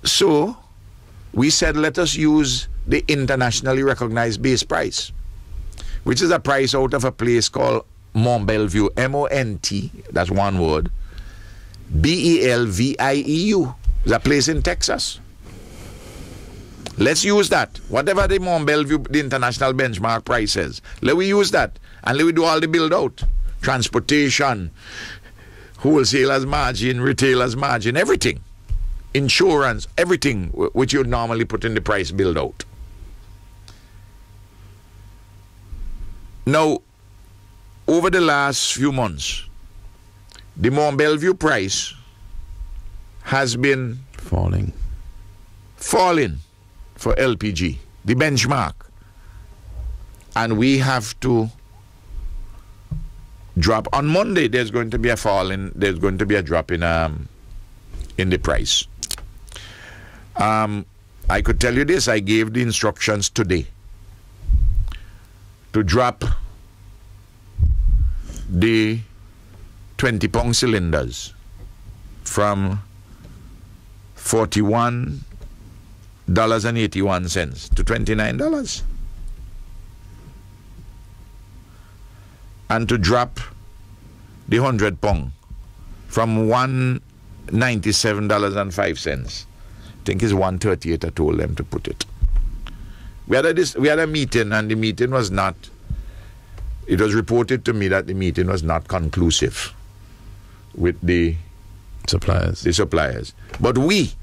So, we said, let us use the internationally recognized base price, which is a price out of a place called Mont Belvieu, M-O-N-T, that's one word, Belvieu. It's a place in Texas. Let's use that. Whatever the Mont Belvieu, the international benchmark price is, let we use that. And let we do all the build out. Transportation, wholesalers margin, retailers margin, everything. Insurance, everything which you'd normally put in the price build out. Now, over the last few months, the Mont Belvieu price has been Falling for LPG, the benchmark. And we have to drop. On Monday, there's going to be a drop in the price. I could tell you this, I gave the instructions today to drop the 20-pound cylinders from $41.81 to $29. And to drop the 100-pound from $197.05. I think it's $138 I told them to put it. We had a meeting, and the meeting was not, it was reported to me that the meeting was not conclusive with the suppliers. But we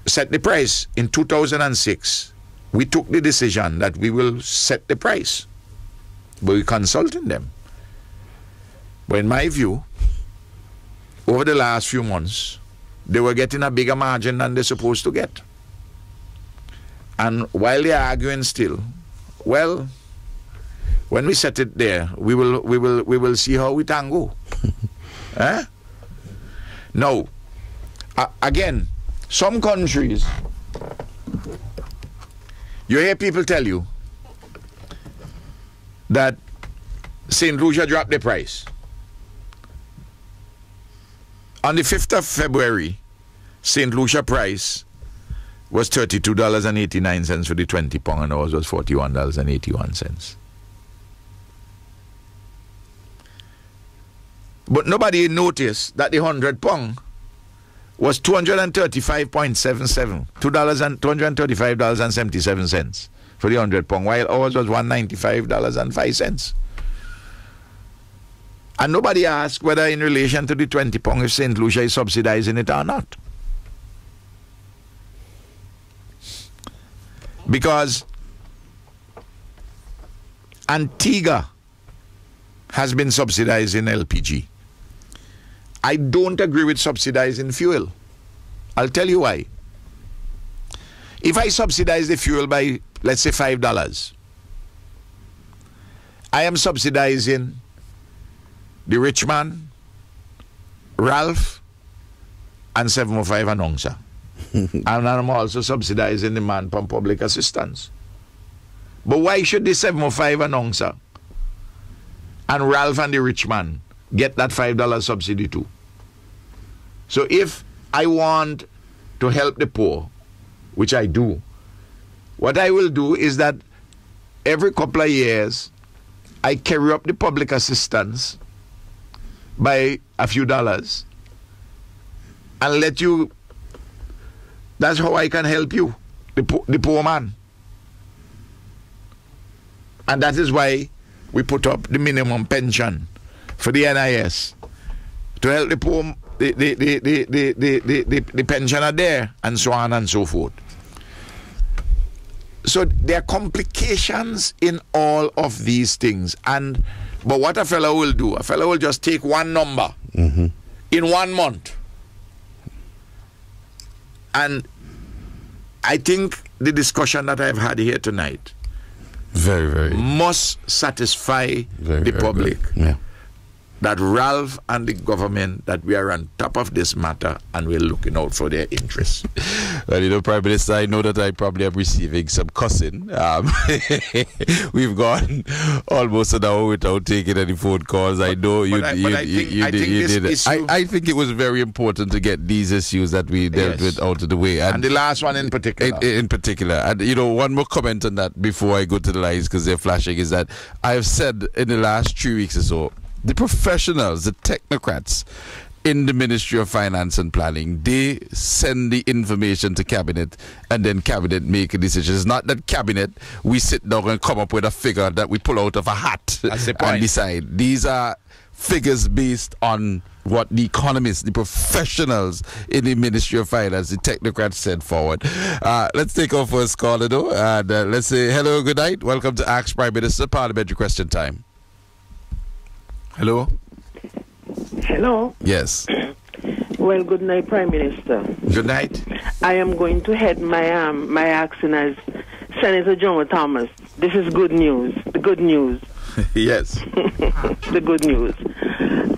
set the price in 2006. We took the decision that we will set the price. But we consulted them. But in my view, over the last few months, they were getting a bigger margin than they're supposed to get. And while they're arguing still, well, when we set it there, we will see how we tango. Eh? Now, again, some countries, you hear people tell you that St. Lucia dropped the price. On the 5th of February, St. Lucia price was $32.89 for the 20-pound, and ours was $41.81. But nobody noticed that the 100-pound was $235.77, $235.77 for the 100-pound, while ours was $195.05. And nobody asked whether in relation to the 20-pound if St. Lucia is subsidizing it or not. Because Antigua has been subsidizing LPG. I don't agree with subsidizing fuel. I'll tell you why. If I subsidize the fuel by, let's say, $5, I am subsidizing the Richmond, Ralph, and 705 Announcer. And I'm also subsidizing the man from public assistance. But why should the 705 Announcer and Ralph and the Richmond get that $5 subsidy too? So if I want to help the poor, which I do, what I will do is that every couple of years, I carry up the public assistance by a few dollars and let you. That's how I can help you, the poor man. And that is why we put up the minimum pension for the NIS to help the poor, the pensioner there, and so on and so forth. So there are complications in all of these things. But what a fellow will do, a fellow will just take one number in 1 month. And I think the discussion that I've had here tonight must satisfy the public. Yeah. That Ralph and the government, that we are on top of this matter and we're looking out for their interests. Well, Prime Minister, I know that I probably am receiving some cussing. We've gone almost an hour without taking any phone calls. I know you did. I think it was very important to get these issues that we dealt with out of the way. And the last one in particular. In particular. And, one more comment on that before I go to the lines, because they're flashing, is that I've said in the last 3 weeks or so the professionals, the technocrats in the Ministry of Finance and Planning, they send the information to Cabinet and then Cabinet make a decision. It's not that Cabinet, we sit down and come up with a figure that we pull out of a hat and decide. These are figures based on what the economists, the professionals in the Ministry of Finance, the technocrats sent forward. Let's take our first caller though, and let's say hello, good night. Welcome to Ask Prime Minister, Parliamentary Question Time. Hello? Hello. Yes. Well, good night, Prime Minister. Good night. I am going to head my my action as Senator John Thomas. This is good news. The good news. Yes. The good news.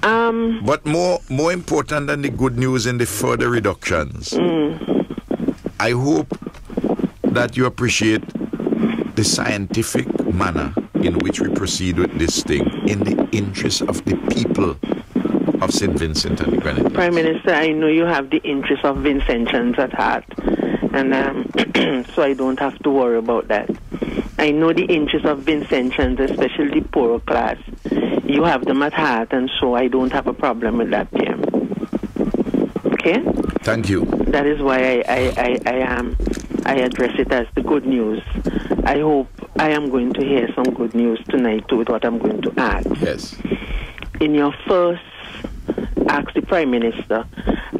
But more important than the good news and the further reductions, I hope that you appreciate the scientific manner in which we proceed with this thing in the interest of the people of St. Vincent and the Grenadines. Prime Minister, I know you have the interest of Vincentians at heart, and so I don't have to worry about that. I know the interest of Vincentians, especially the poorer class. You have them at heart, and so I don't have a problem with that, Jim. Okay? Thank you. That is why I address it as the good news. I hope I am going to hear some good news tonight too with what I'm going to add. Yes. In your first Ask the Prime Minister,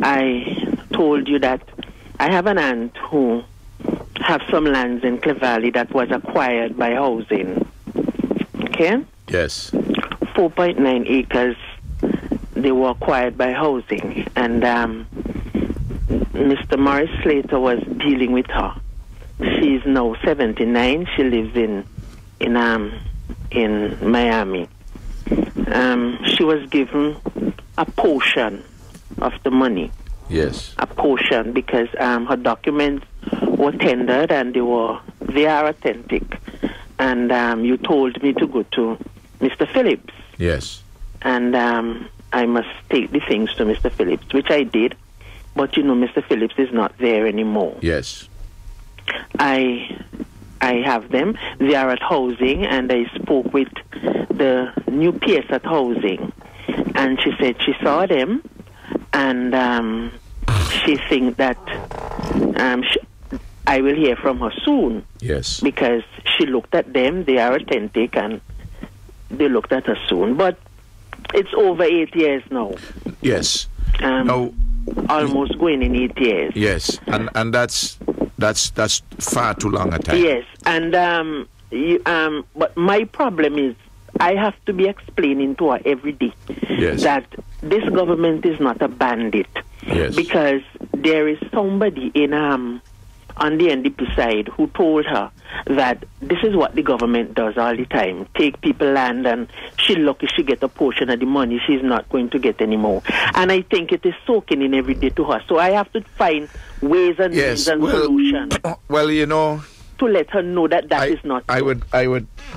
I told you that I have an aunt who have some lands in Clevalley that was acquired by housing. Okay? Yes. 4.9 acres, they were acquired by housing, and Mr. Morris Slater was dealing with her. She's now 79. She lives in Miami. She was given a portion of the money. Yes. A portion, because her documents were tendered and they are authentic. And you told me to go to Mr. Phillips. Yes. And I must take the things to Mr. Phillips, which I did. But you know, Mr. Phillips is not there anymore. Yes. I have them. They are at housing, and I spoke with the new PS at housing, and she said she saw them, and she thinks that I will hear from her soon. Yes. Because she looked at them, they are authentic, and they looked at her soon. But it's over 8 years now. Yes. Now, almost going in 8 years. Yes, and that's far too long a time. Yes, and but my problem is I have to be explaining to her every day that this government is not a bandit. Yes. Because there is somebody in on the NDP side who told her that this is what the government does all the time. Take people land, and she's lucky she get a portion of the money she's not going to get anymore. And I think it is soaking in every day to her. So I have to find ways and means and solutions. Well, you know, to let her know that is not. I would,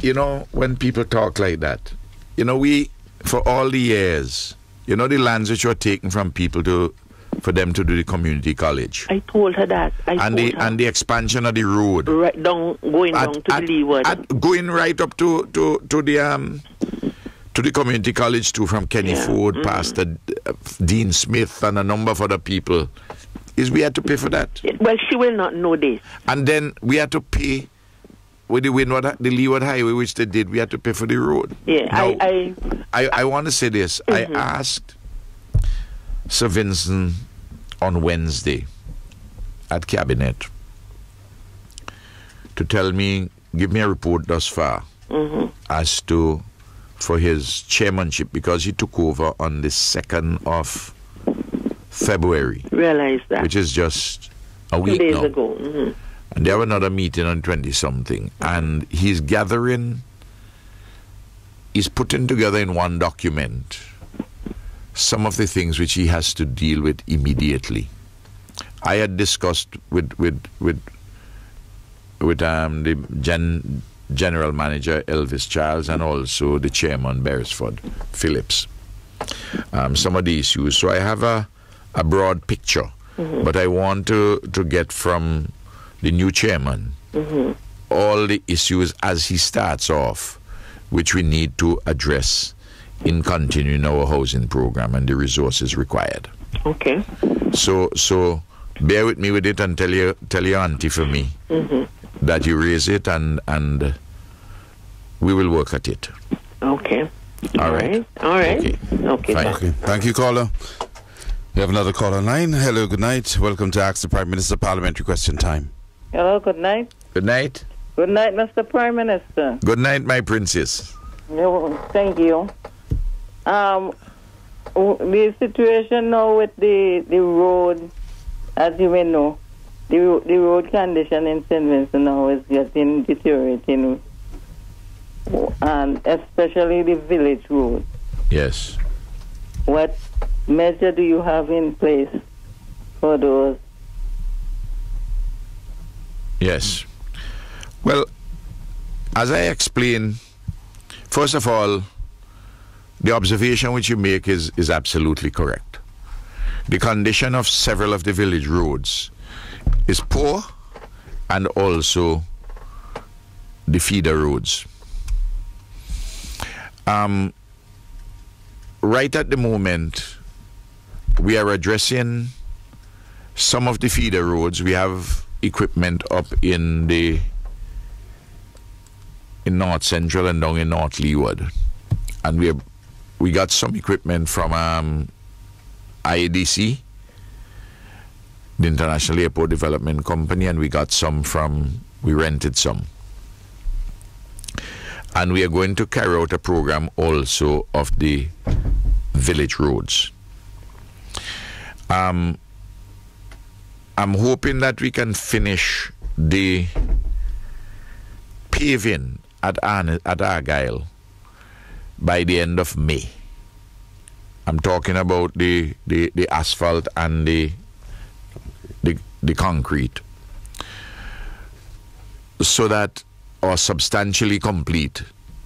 you know, when people talk like that, you know, we, for all the years, you know, the lands which were taken from people for them to do the community college. I told her that. And the expansion of the road. Right down, going down to the Leeward. Going right up to the community college too, from Kenny Ford past Dean Smith and a number of other people. We had to pay for that. Well, she will not know this. And then we had to pay with the Leeward Highway, which they did. We had to pay for the road. Yeah, now, I want to say this. I asked Sir Vincent on Wednesday at Cabinet to give me a report thus far as to, for his chairmanship, because he took over on the 2nd of February. Realize that. Which is just a week 2 days now. ago. And they have another meeting on 20-something. And he's putting together in one document some of the things which he has to deal with immediately. I had discussed with the general manager Elvis Charles and also the chairman Beresford Phillips some of the issues. So I have a broad picture, but I want to get from the new chairman all the issues as he starts off, which we need to address in continuing our housing program and the resources required. Okay. So bear with me with it and tell your auntie for me that you raise it and we will work at it. Okay. All right. All right. Okay. Fine. Okay. Thank you, caller. We have another caller line. Hello, good night. Welcome to Ask the Prime Minister Parliamentary Question Time. Hello, good night. Good night. Good night, Mr. Prime Minister. Good night, my princess. Thank you. The situation now with the road, as you may know, the road condition in St. Vincent now is getting deteriorating, and especially the village road. Yes. What measure do you have in place for those? Yes. Well, as I explained, first of all, the observation which you make is absolutely correct. The condition of several of the village roads is poor, and also the feeder roads. Right at the moment, we are addressing some of the feeder roads. We have equipment up in North Central and down in North Leeward, and we got some equipment from IADC, the International Airport Development Company, and we rented some. And we are going to carry out a program also of the village roads. I'm hoping that we can finish the paving at Argyle by the end of May. I'm talking about the asphalt and the concrete, so that, or substantially complete,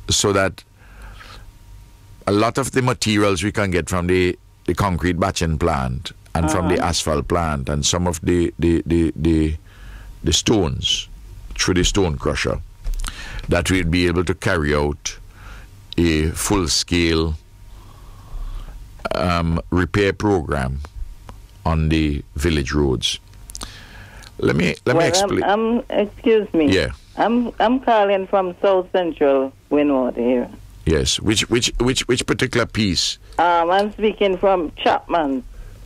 so that a lot of the materials we can get from the concrete batching plant and from the asphalt plant and some of the stones through the stone crusher, that we'll be able to carry out a full-scale repair program on the village roads. Let me explain. Excuse me. Yeah. I'm calling from South Central Windwater here. Yes. Which particular piece? I'm speaking from Chapman.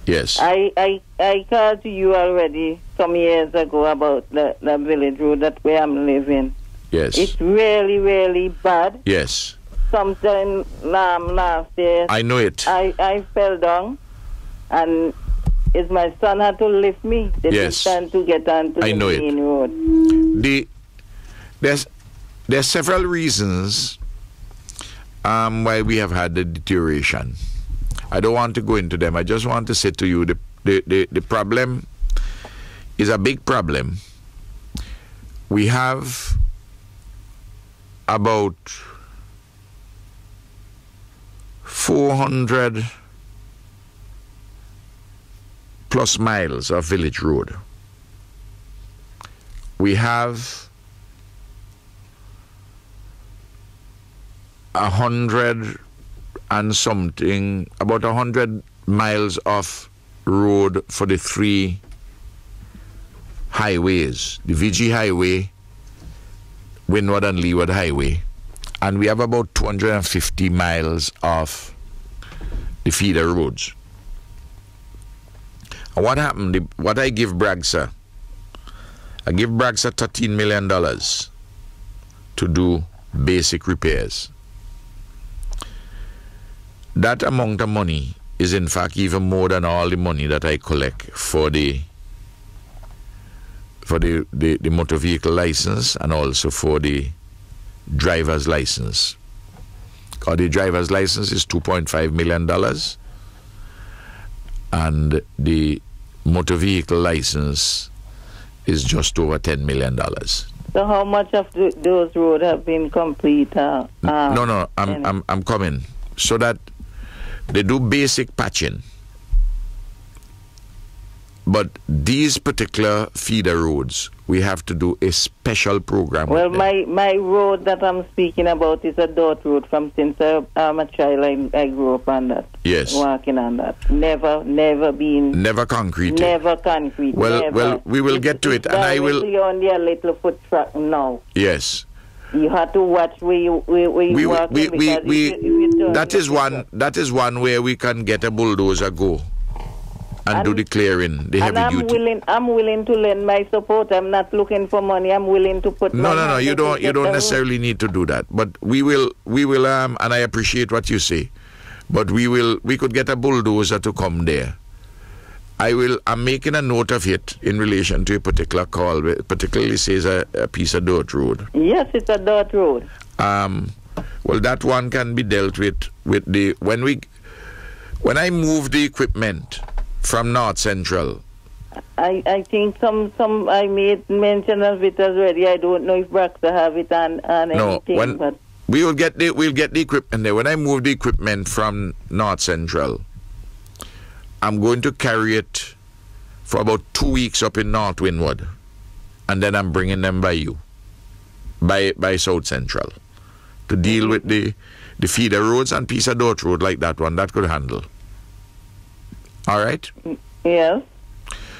Yes. I called to you already some years ago about the village road that where I'm living. Yes. It's really, really bad. Yes. Sometime last year, I know it. I fell down, and my son had to lift me. Yes. To get onto the main road. There's several reasons why we have had the deterioration. I don't want to go into them. I just want to say to you the problem is a big problem. We have about 400 plus miles of village road. We have 100 and something, about 100 miles of road for the three highways, the VG Highway, Windward and Leeward Highway, and we have about 250 miles of the feeder roads. And what happened? What I give Bragsa, I give Bragsa $13 million to do basic repairs. That amount of money is in fact even more than all the money that I collect for the motor vehicle license and also for the driver's license. Because the driver's license is $2.5 million and the motor vehicle license is just over $10 million. So how much of those roads have been complete? No, I'm coming. So that they do basic patching But these particular feeder roads, we have to do a special program. Well, my road that I'm speaking about is a dirt road from since I'm a child. I grew up on that. Yes. Walking on that. Never been. Never concrete. Never concrete. Well, never. well, we will get to it, and I will. Only a little foot track now. Yes. You have to watch where you walk. That is one where we can get a bulldozer go and do the clearing, the heavy duty. I'm willing to lend my support. I'm not looking for money. I'm willing to put. No. You don't necessarily need to do that. But we will. And I appreciate what you say. But we could get a bulldozer to come there. I'm making a note of it in relation to a particular call, particularly says a piece of dirt road. Yes, it's a dirt road. Well, that one can be dealt with when I move the equipment from North Central. I think some I made mention of it already. I don't know if Braxton have it on anything. But we'll get the equipment there. When I move the equipment from North Central, I'm going to carry it for about 2 weeks up in North Windward, and then I'm bringing them by you, by South Central, to deal with the feeder roads and piece of dirt road like that one. That could handle. All right? Yes.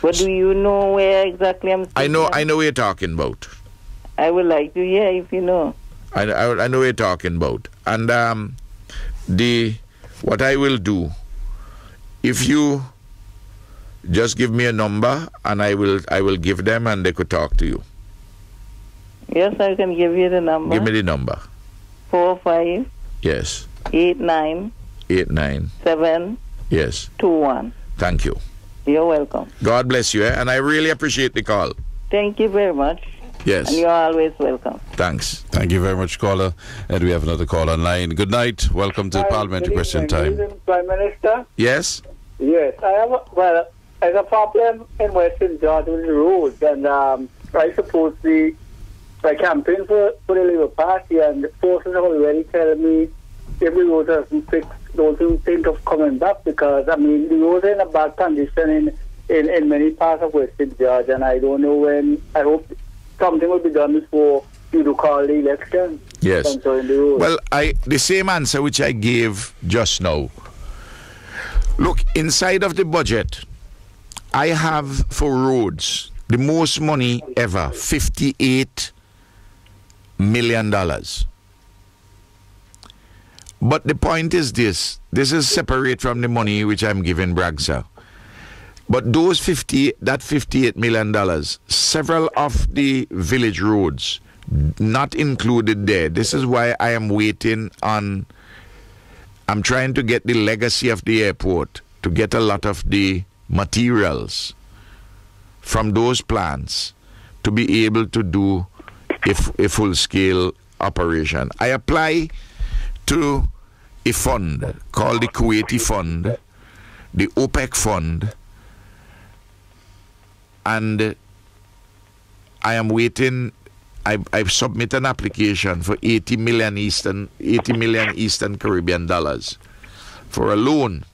But do you know where exactly I'm speaking? I know what you're talking about. I would like to hear if you know. I know what you're talking about. And what I will do, if you just give me a number, and I will give them, and they could talk to you. Yes, I can give you the number. Give me the number. 45. Yes. 89. 7. Yes. 21. Thank you. You're welcome. God bless you, and I really appreciate the call. Thank you very much. Yes. And you're always welcome. Thanks. Thank you very much, caller. And we have another call online. Good night. Welcome to Parliamentary Question Time. Prime Minister? Yes? Yes. There's a problem in Western Georgia with the roads, and I suppose I campaign for the Labour Party, and the forces have already telling me if the road doesn't fix, don't even think of coming back, because, the roads are in a bad condition in many parts of Western Georgia, and I don't know when. I hope something will be done before you do call the election. Yes. Well, the same answer which I gave just now. Look, inside of the budget, I have for roads the most money ever, $58 million. But the point is this is separate from the money which I'm giving Bragsa. But those $58 million, several of the village roads not included there. This is why I am waiting on. I'm trying to get the legacy of the airport to get a lot of the materials from those plants to be able to do a full-scale operation. I apply to a fund called the Kuwaiti Fund, the OPEC Fund, and I am waiting. I've submitted an application for 80 million Eastern Caribbean dollars for a loan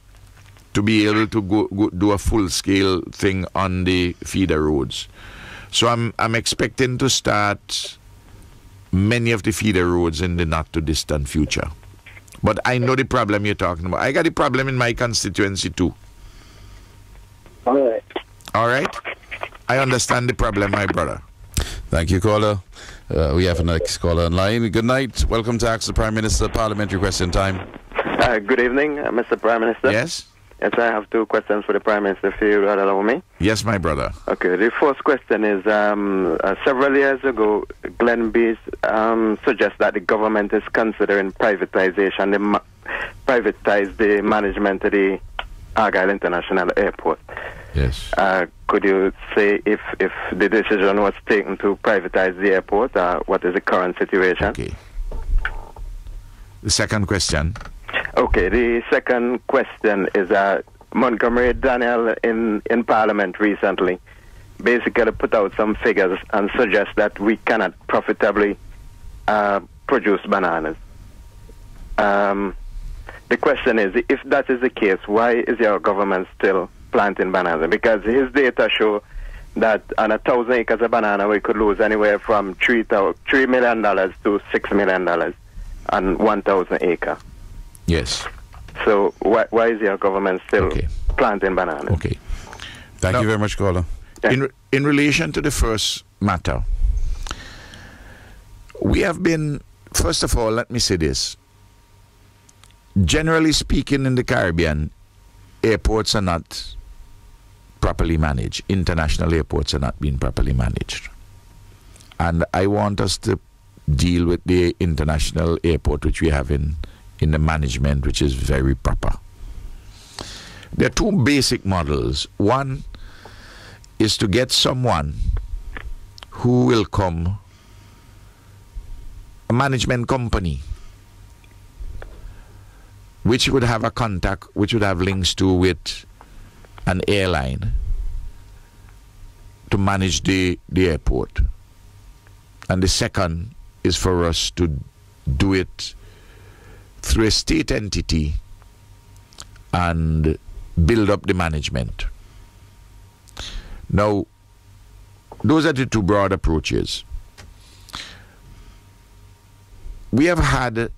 to be able to go do a full-scale thing on the feeder roads. So I'm expecting to start many of the feeder roads in the not-too-distant future. But I know the problem you're talking about. I got the problem in my constituency too. All right? I understand the problem, my brother. Thank you, caller. We have a next caller online. Good night. Welcome to Ask the Prime Minister, Parliamentary Question Time. Good evening, Mr. Prime Minister. Yes? Yes, I have two questions for the Prime Minister, if you would allow me. Yes, my brother. Okay, the first question is, several years ago, Glenn Bees suggests that the government is considering privatization, privatize the management of the Argyle International Airport. Yes. Could you say if the decision was taken to privatize the airport, what is the current situation? Okay. The second question. Okay, the second question is Montgomery Daniel in Parliament recently basically put out some figures and suggest that we cannot profitably produce bananas. The question is, if that is the case, why is your government still planting bananas? Because his data show that on 1,000 acres of banana, we could lose anywhere from $3 million to $6 million on 1,000 acre. Yes. So why is your government still planting bananas? Okay. Thank you very much, caller. Yeah. In relation to the first matter, we have been, first of all, let me say this. Generally speaking, in the Caribbean, airports are not properly managed. International airports are not being properly managed. And I want us to deal with the international airport which we have in the management, which is very proper. There are two basic models. One is to get someone who will come, a management company, which would have a contact, which would have links to with an airline to manage the airport. And the second is for us to do it through a state entity and build up the management. Now, those are the two broad approaches. We have had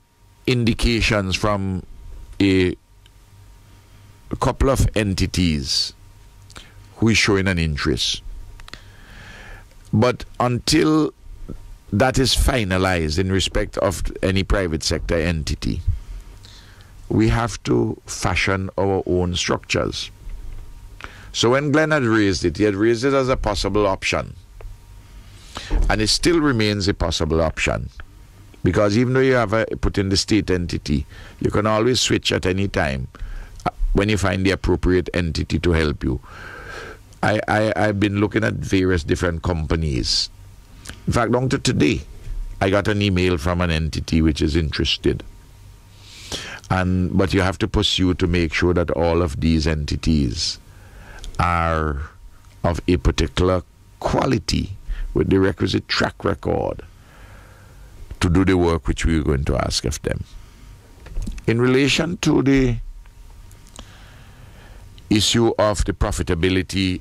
indications from a couple of entities who is showing an interest. But until that is finalized in respect of any private sector entity, we have to fashion our own structures. So when Glenn had raised it, he had raised it as a possible option. And it still remains a possible option. Because even though you have put in the state entity, you can always switch at any time when you find the appropriate entity to help you. I've been looking at various different companies. In fact, down to today, I got an email from an entity which is interested. But you have to pursue to make sure that all of these entities are of a particular quality with the requisite track record to do the work which we are going to ask of them. In relation to the issue of the profitability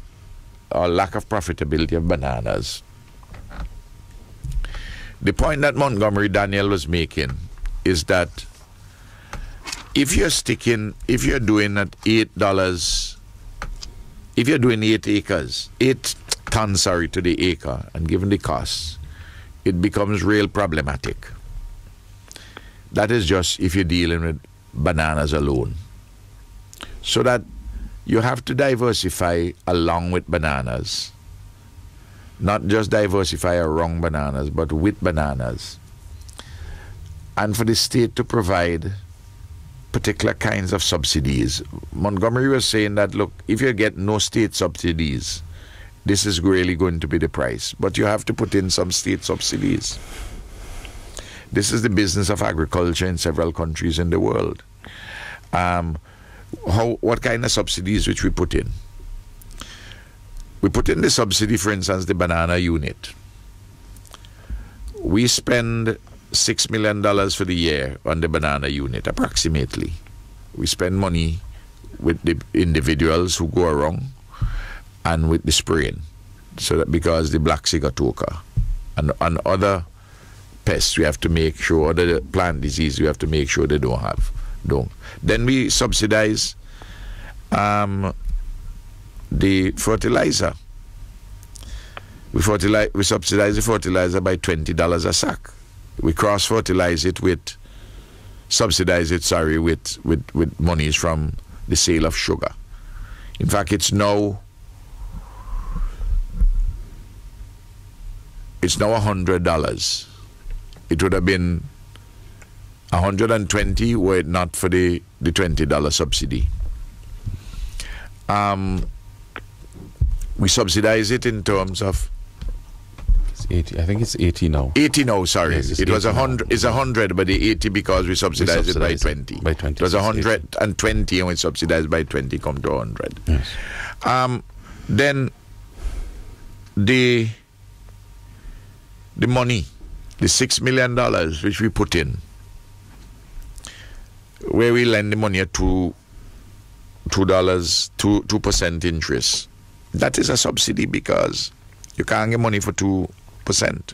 or lack of profitability of bananas, the point that Montgomery Daniel was making is that if you're doing at $8, if you're doing 8 tons to the acre, and given the costs, it becomes real problematic. That is just if you're dealing with bananas alone. So that you have to diversify along with bananas. Not just diversify around bananas, but with bananas. And for the state to provide particular kinds of subsidies. Montgomery was saying that, look, if you get no state subsidies, this is really going to be the price. But you have to put in some state subsidies. This is the business of agriculture in several countries in the world. What kind of subsidies which we put in? We put in the subsidy, for instance, the banana unit. We spend $6 million for the year on the banana unit, approximately. We spend money with the individuals who go around and with the spraying. So that because the black sigatoka and other pests, we have to make sure, other plant disease, we have to make sure they don't. Then we subsidize the fertilizer. We subsidize the fertilizer by $20 a sack. We cross-fertilize it with monies from the sale of sugar. In fact, it's now $100. It would have been $120 were it not for the $20 subsidy. We subsidize it in terms of 80. I think it's 80 now. 80 now, sorry. Yes, it was 100. It's 100, but the 80 because we subsidized it by 20. By 20. It was 120 and we subsidized by 20 come to 100. Yes. Then the money, the $6 million which we put in, where we lend the money to 2% interest. That is a subsidy because you can't get money for 2%.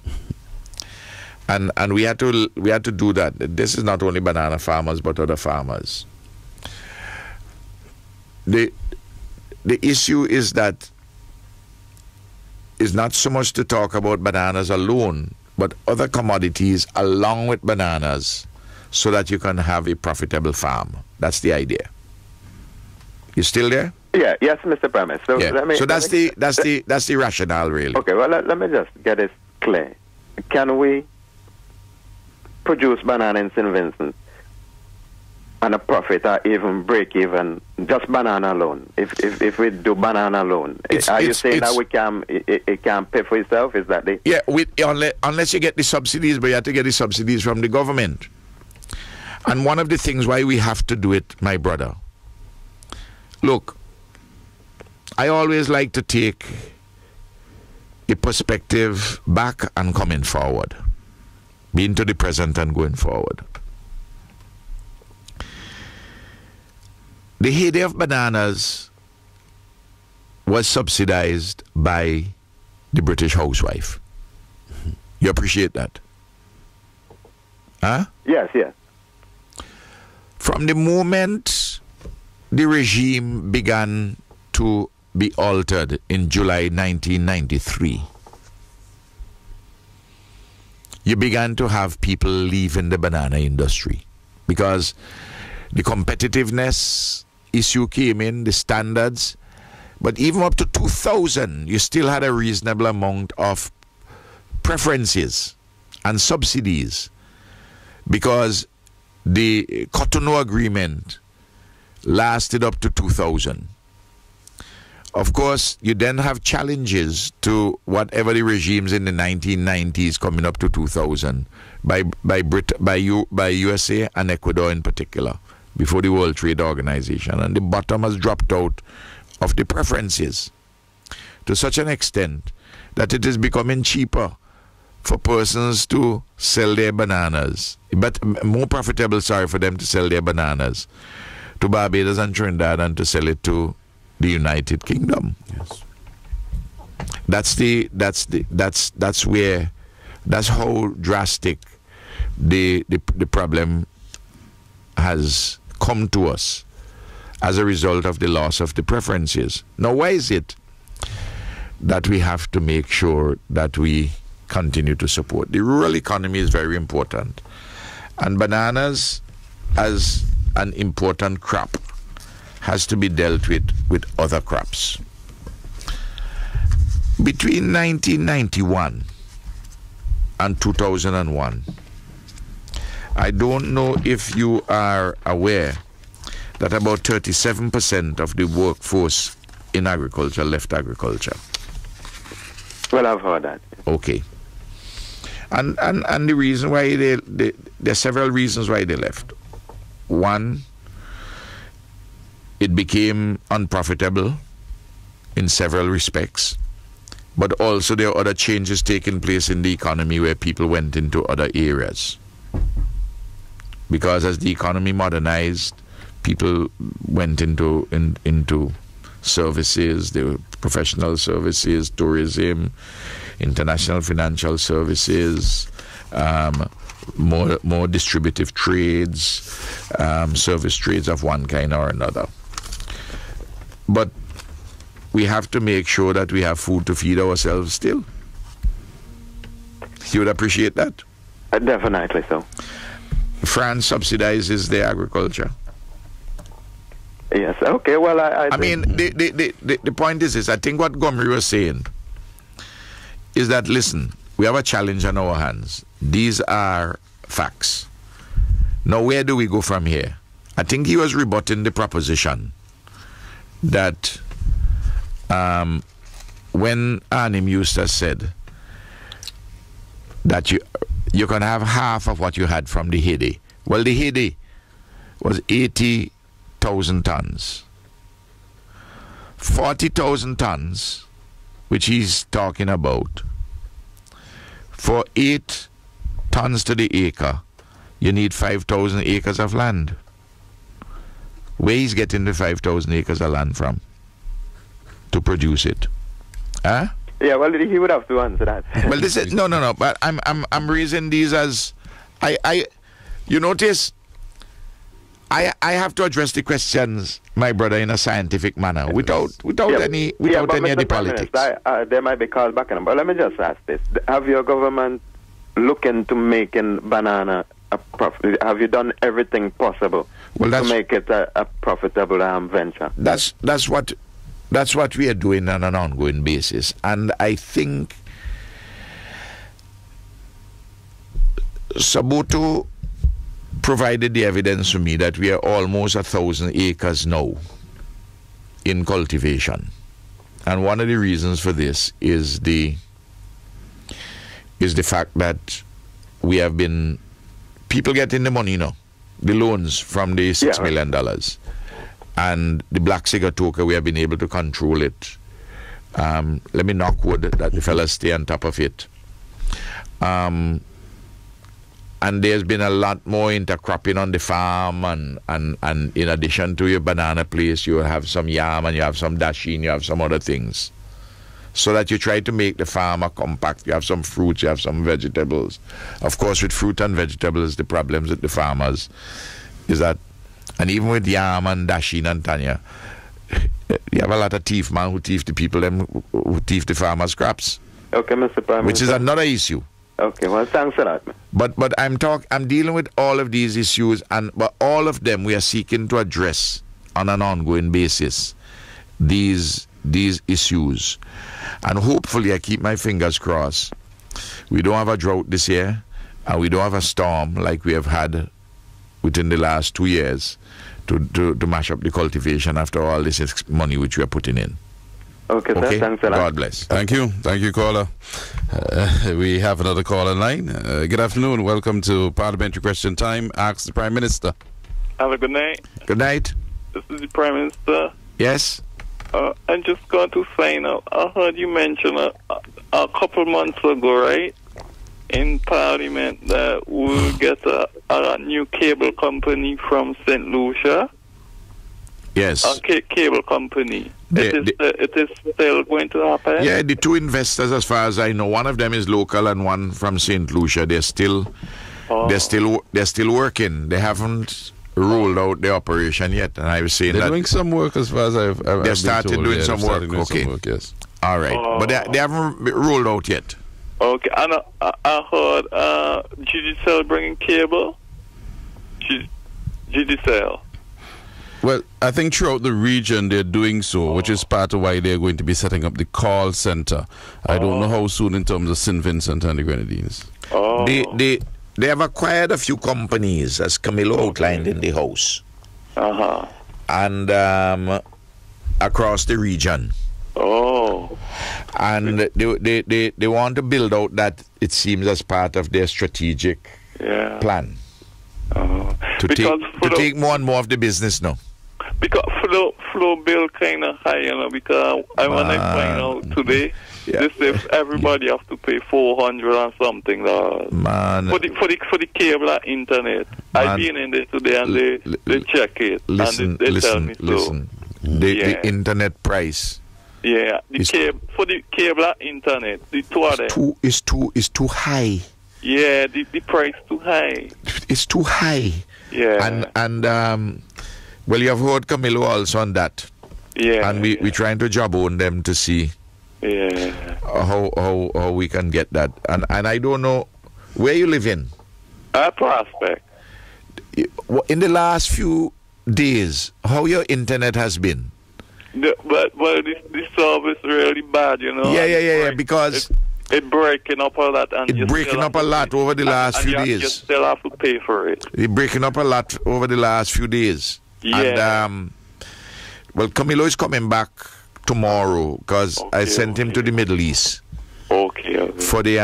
And we had to do that. This is not only banana farmers but other farmers. The issue is that is not so much to talk about bananas alone, but other commodities along with bananas, so that you can have a profitable farm. That's the idea. You still there? Yeah. Yes, Mr. Premise. So, yeah. That's the rationale, really. Okay. Well, let me just get it clear. Can we produce banana in St. Vincent and a profit or even break even just banana alone? If we do banana alone, are you saying that it can pay for itself? Is that the unless you get the subsidies, but you have to get the subsidies from the government. And one of the things why we have to do it, my brother, look, I always like to take a perspective back and coming forward, being to the present and going forward. The heyday of bananas was subsidized by the British housewife. You appreciate that? Huh? Yes, yes. From the moment the regime began to be altered in July 1993, you began to have people leaving the banana industry because the competitiveness issue came in, the standards. But even up to 2000, you still had a reasonable amount of preferences and subsidies because the Cotonou Agreement lasted up to 2000. Of course, you then have challenges to whatever the regimes in the 1990s coming up to 2000 by USA and Ecuador in particular, before the World Trade Organization, and the bottom has dropped out of the preferences to such an extent that it is becoming cheaper for persons to sell their bananas, but more profitable, for them to sell their bananas to Barbados and Trinidad and to sell it to the United Kingdom. Yes. That's how drastic the problem has come to us as a result of the loss of the preferences. Now, why is it that we have to make sure that we continue to support? The rural economy is very important, and bananas as an important crop has to be dealt with other crops. Between 1991 and 2001, I don't know if you are aware that about 37% of the workforce in agriculture left agriculture. Well, I've heard that. Okay. And the reason why there are several reasons why they left. One, it became unprofitable in several respects, but also there are other changes taking place in the economy where people went into other areas. Because as the economy modernized, people went into services, there were professional services, tourism, international financial services, more distributive trades, service trades of one kind or another. But we have to make sure that we have food to feed ourselves still. You would appreciate that? Definitely so. France subsidizes their agriculture. Yes, okay, well, I mean, the point is this. I think what Gomery was saying is that, listen, we have a challenge on our hands. These are facts. Now, where do we go from here? I think he was rebutting the proposition that when Arnim Eustace said that you can have half of what you had from the heyday. Well, the heyday was 80,000 tons. 40,000 tons, which he's talking about, for 8 tons to the acre, you need 5,000 acres of land. where he's getting the 5,000 acres of land from to produce it. Huh? Yeah, well, he would have to answer that. Well, this is no. But I'm raising these as you notice. I have to address the questions, my brother, in a scientific manner, without any of the politics. There might be calls back in, but let me just ask this: have your government looking to making banana a profit? Have you done everything possible to make it a profitable venture? That's what we are doing on an ongoing basis, and I think Sabuto provided the evidence to me that we are almost 1,000 acres now in cultivation, and one of the reasons for this is the fact that we have been people getting the money now, the loans from the $6 million, and the black sigatoka, we have been able to control it. Let me knock wood that the fellas stay on top of it. And there's been a lot more intercropping on the farm, and in addition to your banana place, you have some yam and you have some dasheen, you have some other things. So that you try to make the farmer compact. You have some fruits, you have some vegetables. Of course, with fruit and vegetables, the problems with the farmers is that, and even with yam and dasheen and tanya, you have a lot of thief man who thief the people, who thief the farmers' crops. Okay, Mr. Prime Minister. Which is another issue. Okay, well, thanks a lot. But I'm dealing with all of these issues, but all of them we are seeking to address on an ongoing basis. These issues, and hopefully, I keep my fingers crossed. We don't have a drought this year, and we don't have a storm like we have had within the last 2 years to mash up the cultivation after all this money which we are putting in. Okay, sir. Thanks a lot. God bless. Thank you, caller. We have another call in line. Good afternoon. Welcome to Parliamentary Question Time. Ask the Prime Minister. Have a good night. Good night. This is the Prime Minister. Yes. I'm just going to sign up. I heard you mention a couple months ago, right, in Parliament, that we'll get a new cable company from St. Lucia. Yes. A cable company. It is still going to happen? Yeah, the two investors, as far as I know, one of them is local and one from St. Lucia. They're still working. They haven't ruled out the operation yet. And I was saying they're doing some work, as far as I've they started told. Doing some work. Okay. Some work, yes. All right. But they haven't ruled out yet. Okay. And I heard Digicel bringing cable. Digicel. Well, I think throughout the region they're doing so, which is part of why they're going to be setting up the call center. I don't know how soon in terms of St. Vincent and the Grenadines. They have acquired a few companies, as Camilo outlined in the House. And across the region. And they want to build out that, it seems, as part of their strategic plan. To take more and more of the business now. Because flow bill kind of high, because I want to find out today, this if everybody have to pay $400 and something Man. for the cable and internet. I've been in there today and they check it. Listen. The internet price. Yeah, for the cable and internet, the two of them. Is too high. Yeah, the price too high. It's too high. Yeah. And well, you have heard Camilo also on that. Yeah. And we're trying to job on them to see how we can get that. And I don't know where you live in. Prospect. In the last few days, how your internet has been? But this service really bad, Yeah, because it breaking up a lot, and it's breaking up a lot over the last few days. You still have to pay for it. It's breaking up a lot over the last few days. Yeah. And well, Camilo is coming back tomorrow because I sent him to the Middle East. Okay. For the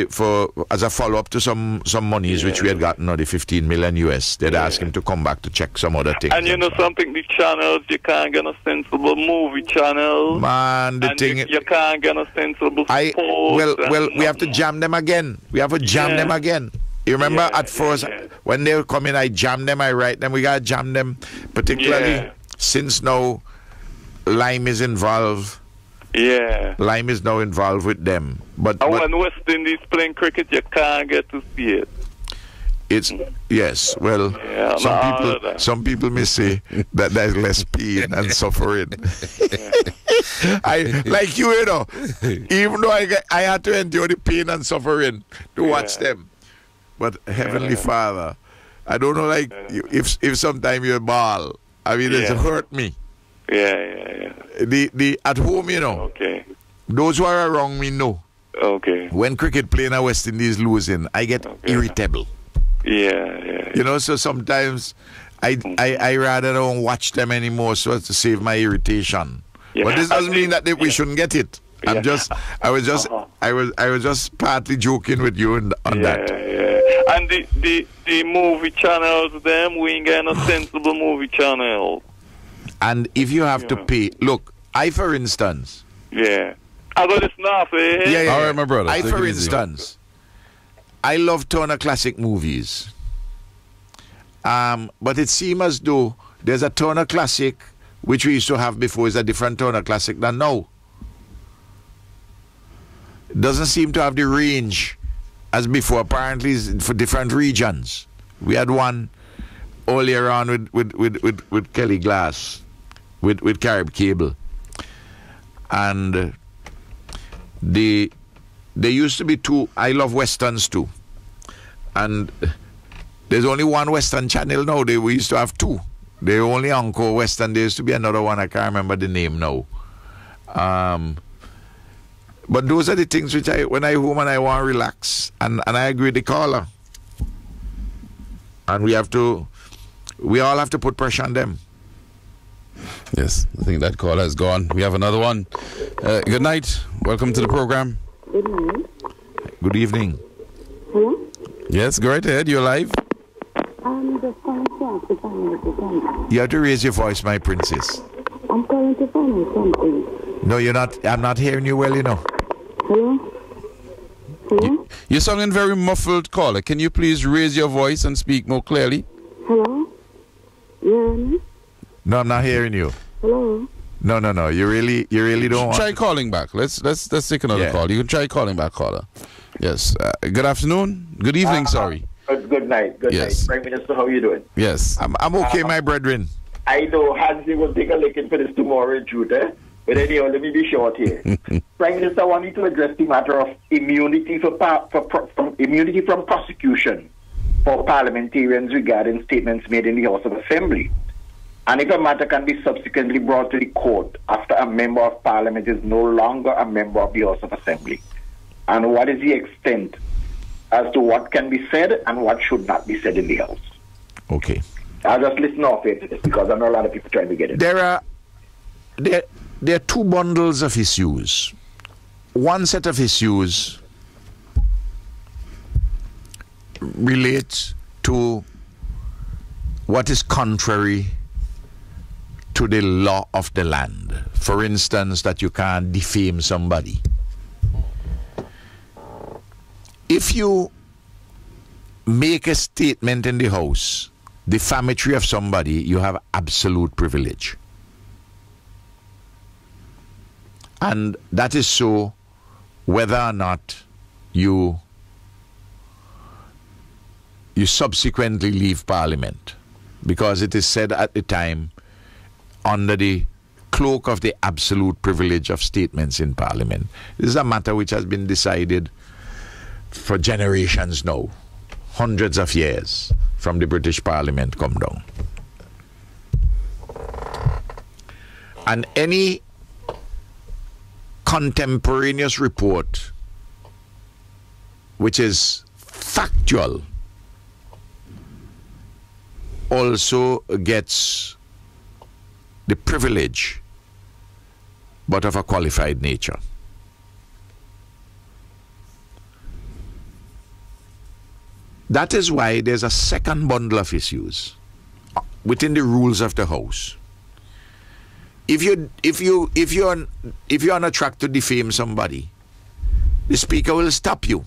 for as a follow up to some monies which we had gotten, the 15 million US. They'd asked him to come back to check some other things. And something, the channels, you can't get a sensible movie channel. Man, you can't get a sensible sports. Well, we have to jam them again. We have to jam them again. You remember at first when they come in, I jam them, I write them. We got to jam them, particularly since now Lime is involved. Yeah. Lime is now involved with them. But when West Indies playing cricket, you can't get to see it. It's yes. Well, some people may say that there's less pain and suffering. I like you know. Even though I had to endure the pain and suffering to watch them, but Heavenly Father, I don't know. Like if sometime you ball, I mean it's hurt me. Yeah. The at home, you know. Okay. Those who are around me know. Okay. When cricket playing and West Indies losing, I get irritable. Yeah. You know, so sometimes I rather don't watch them anymore so as to save my irritation. Yeah. But this doesn't mean that we shouldn't get it. I was just partly joking with you on that. Yeah. And the movie channels, them we ain't got no sensible movie channels. And if you have to pay, look, for instance. Yeah. I got this now, Yeah. All right, my brother. For instance, I love Turner Classic Movies. But it seems as though there's a Turner Classic, which we used to have before, is a different Turner Classic than now. It doesn't seem to have the range as before. Apparently, it's for different regions. We had one earlier on with Kelly Glass, with Carib Cable. And there used to be two. I love Westerns too. And there's only one Western channel now. We used to have two. They only Encore Western. There used to be another one. I can't remember the name now. But those are the things which when I home and I want to relax. And I agree with the caller. And we all have to put pressure on them. Yes, I think that caller is gone. We have another one. Good night. Welcome to the program. Good night. Good evening. Hello? Yes, go right ahead. You're live. I'm just calling to ask if I need something. You have to raise your voice, my princess. I'm calling to find out something. No, you're not. I'm not hearing you well, you know. Hello? Hello? You're sounding very muffled, caller. Can you please raise your voice and speak more clearly? Hello? You hear me? No, I'm not hearing you. Hello? No. You really don't want. Try calling back. Let's take another call. You can try calling back, caller. Yes. Good afternoon. Good evening. Sorry. Good night. Good night. Prime Minister, how are you doing? Yes. I'm okay, my brethren. I know Hansi will take a licking for this tomorrow, Judah. But anyhow, let me be short here. Prime Minister, I want you to address the matter of immunity immunity from prosecution for parliamentarians regarding statements made in the House of Assembly. And if a matter can be subsequently brought to the court after a member of parliament is no longer a member of the House of Assembly. And what is the extent as to what can be said and what should not be said in the House? Okay. I'll just listen off here to this because I know a lot of people trying to get it. There are two bundles of issues. One set of issues relates to what is contrary to the law of the land. For instance, that you can't defame somebody. If you make a statement in the House defamatory of somebody, you have absolute privilege. And that is so whether or not you subsequently leave Parliament, because it is said at the time under the cloak of the absolute privilege of statements in Parliament. This is a matter which has been decided for generations now, hundreds of years from the British Parliament come down. And any contemporaneous report which is factual also gets the privilege, but of a qualified nature. That is why there's a second bundle of issues within the rules of the House. If you're on a track to defame somebody, the Speaker will stop you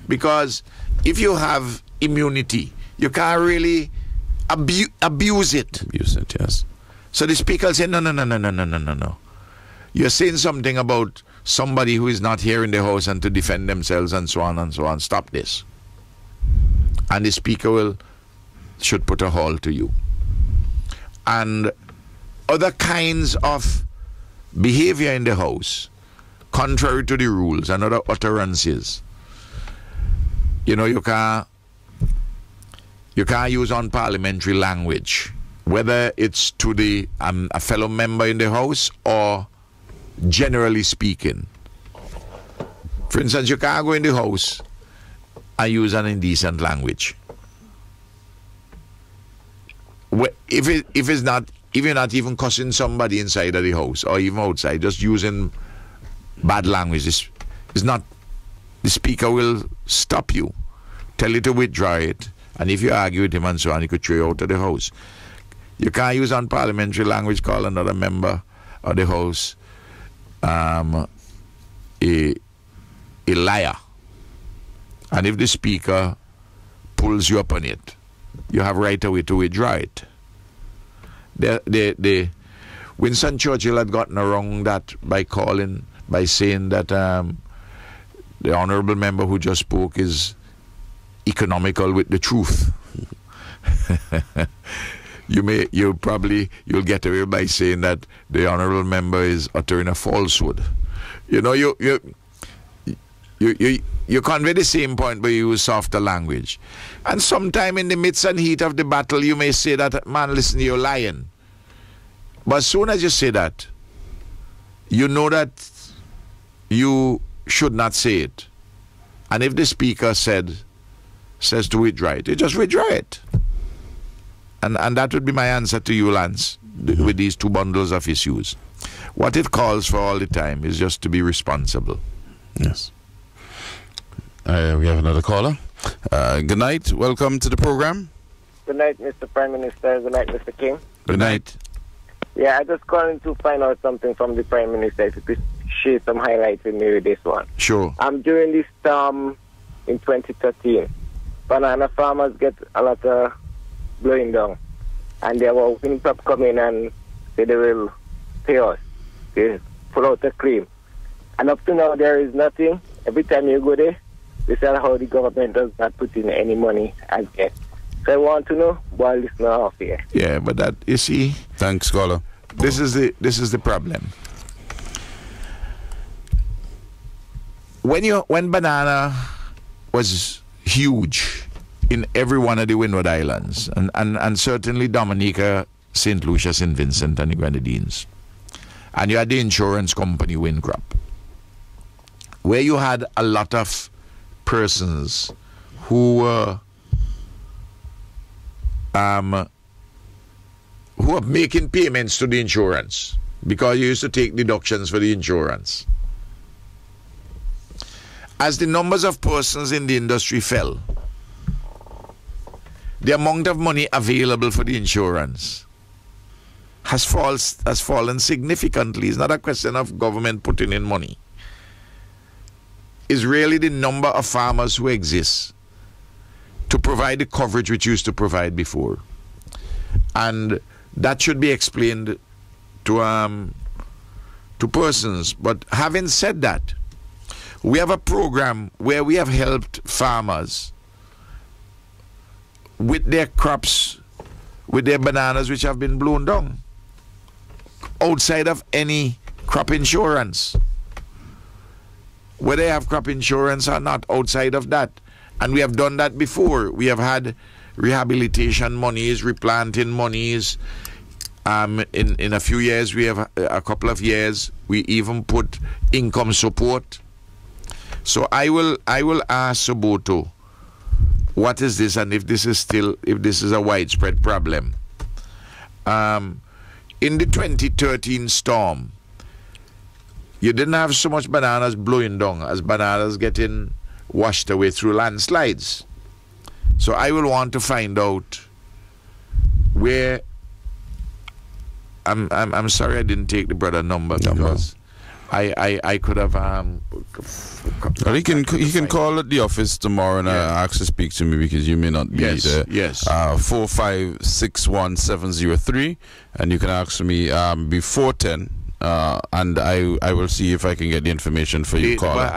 Because if you have immunity, you can't really abuse it. Abuse it, yes. So the speaker will say, no. You're saying something about somebody who is not here in the house and to defend themselves and so on and so on. Stop this. And the speaker should put a halt to you. And other kinds of behavior in the house, contrary to the rules, and other utterances. You know, you can't use unparliamentary language, whether it's to a fellow member in the house or generally speaking. For instance, you can't go in the house and use an indecent language. If you're not even cussing somebody inside of the house or even outside, just using bad language, it's not. The speaker will stop you, tell you to withdraw it, and if you argue with him and so on, he could throw you out of the house. You can't use unparliamentary language, call another member of the house a liar. And if the speaker pulls you up on it, you have right away to withdraw it. Winston Churchill had gotten around that by saying that the honourable member who just spoke is economical with the truth. You'll get away by saying that the honourable member is uttering a falsehood. You know, you convey the same point, but you use softer language. And sometime in the midst and heat of the battle, you may say that, man, listen, you're lying. But as soon as you say that, you know that you should not say it. And if the speaker says to withdraw it, you just withdraw it. And that would be my answer to you, Lance, with these two bundles of issues. What it calls for all the time is just to be responsible. Yes. We have another caller. Good night. Welcome to the program. Good night, Mr. Prime Minister. Good night, Mr. King. Good night. Yeah, I just calling to find out something from the Prime Minister. If you could share some highlights with me with this one. Sure. During this storm in 2013, banana farmers get a lot of blowing down. And they were Winprop come in and say they will pay us. They pull out the claim. And up to now, there is nothing. Every time you go there, they say how the government does not put in any money as yet. So I want to know why this not off here. Yeah, but that, you see... Thanks, Scholar. This is the problem. When banana was huge in every one of the Windward Islands, and certainly Dominica, St. Lucia, St. Vincent, and the Grenadines, and you had the insurance company Windcrop, where you had a lot of persons who were making payments to the insurance because you used to take deductions for the insurance. As the numbers of persons in the industry fell, the amount of money available for the insurance has fallen significantly. It's not a question of government putting in money. It's really the number of farmers who exist to provide the coverage which used to provide before. And that should be explained to persons. But having said that, we have a program where we have helped farmers with their crops, with their bananas which have been blown down, outside of any crop insurance. Whether they have crop insurance or not, outside of that. And we have done that before. We have had rehabilitation monies, replanting monies. In a few years, we have a couple of years, we even put income support. So I will ask Soboto, what is this, and if this is a widespread problem. In the 2013 storm, you didn't have so much bananas blowing down as bananas getting washed away through landslides. So I will want to find out where. I'm sorry I didn't take the brother number because I could have. Well, he can call at the office tomorrow and ask to speak to me because you may not be there. Yes. 4561703, and you can ask me before 10, and I will see if I can get the information for you. Caller.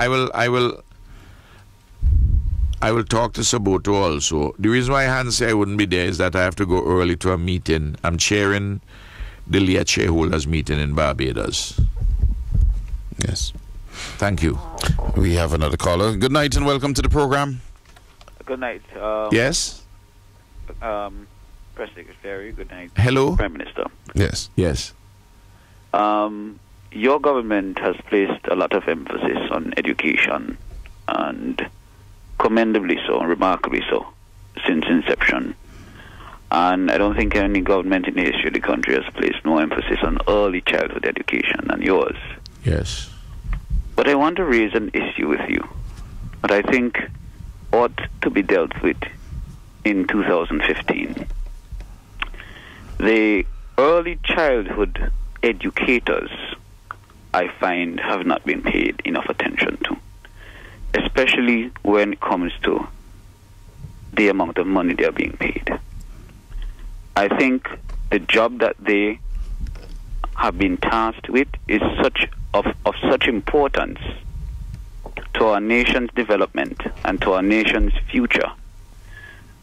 I will talk to Saboto also. The reason why I say I wouldn't be there is that I have to go early to a meeting. I'm chairing the Leah shareholders meeting in Barbados. Yes. Thank you. We have another caller. Good night and welcome to the program. Good night. Yes? Press Secretary, good night. Hello? Prime Minister. Yes. Yes. Your government has placed a lot of emphasis on education, and commendably so, remarkably so, since inception. And I don't think any government in the history of the country has placed more emphasis on early childhood education than yours. Yes. But I want to raise an issue with you that I think ought to be dealt with in 2015. The early childhood educators, I find, have not been paid enough attention to, especially when it comes to the amount of money they are being paid. I think the job that they have been tasked with is of such importance to our nation's development and to our nation's future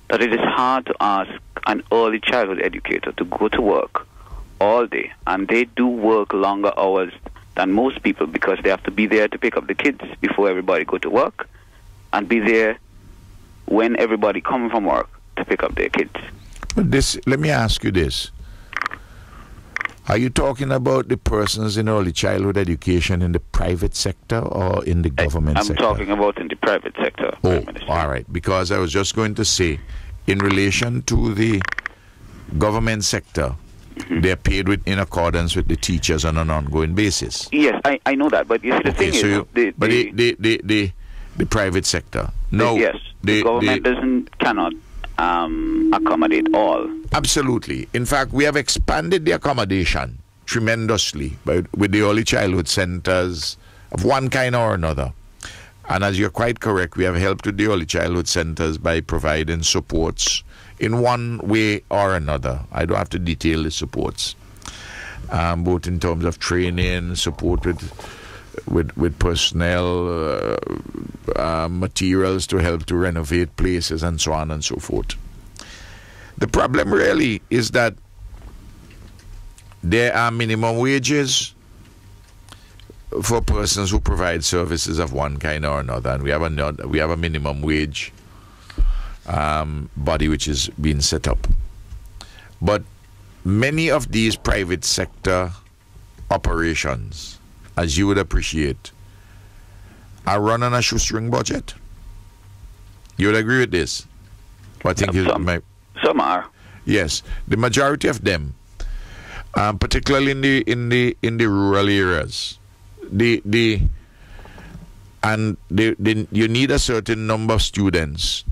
that it is hard to ask an early childhood educator to go to work all day, and they do work longer hours than most people because they have to be there to pick up the kids before everybody go to work and be there when everybody comes from work to pick up their kids. But let me ask you this. Are you talking about the persons in early childhood education in the private sector or in the government sector? I'm talking about in the private sector. Oh, all right. Because I was just going to say, in relation to the government sector, they're paid in accordance with the teachers on an ongoing basis. Yes, I know that. But you see, the thing is... the private sector. No. Yes, the government cannot accommodate all. Absolutely. In fact, we have expanded the accommodation tremendously with the early childhood centers of one kind or another. And as you're quite correct, we have helped with the early childhood centers by providing supports in one way or another. I don't have to detail the supports, both in terms of training, support with personnel, materials to help to renovate places, and so on and so forth. The problem really is that there are minimum wages for persons who provide services of one kind or another, and we have a minimum wage body which is being set up. But many of these private sector operations, as you would appreciate, are run on a shoestring budget. You would agree with this? I think some are. Yes, the majority of them, particularly in the rural areas, you need a certain number of students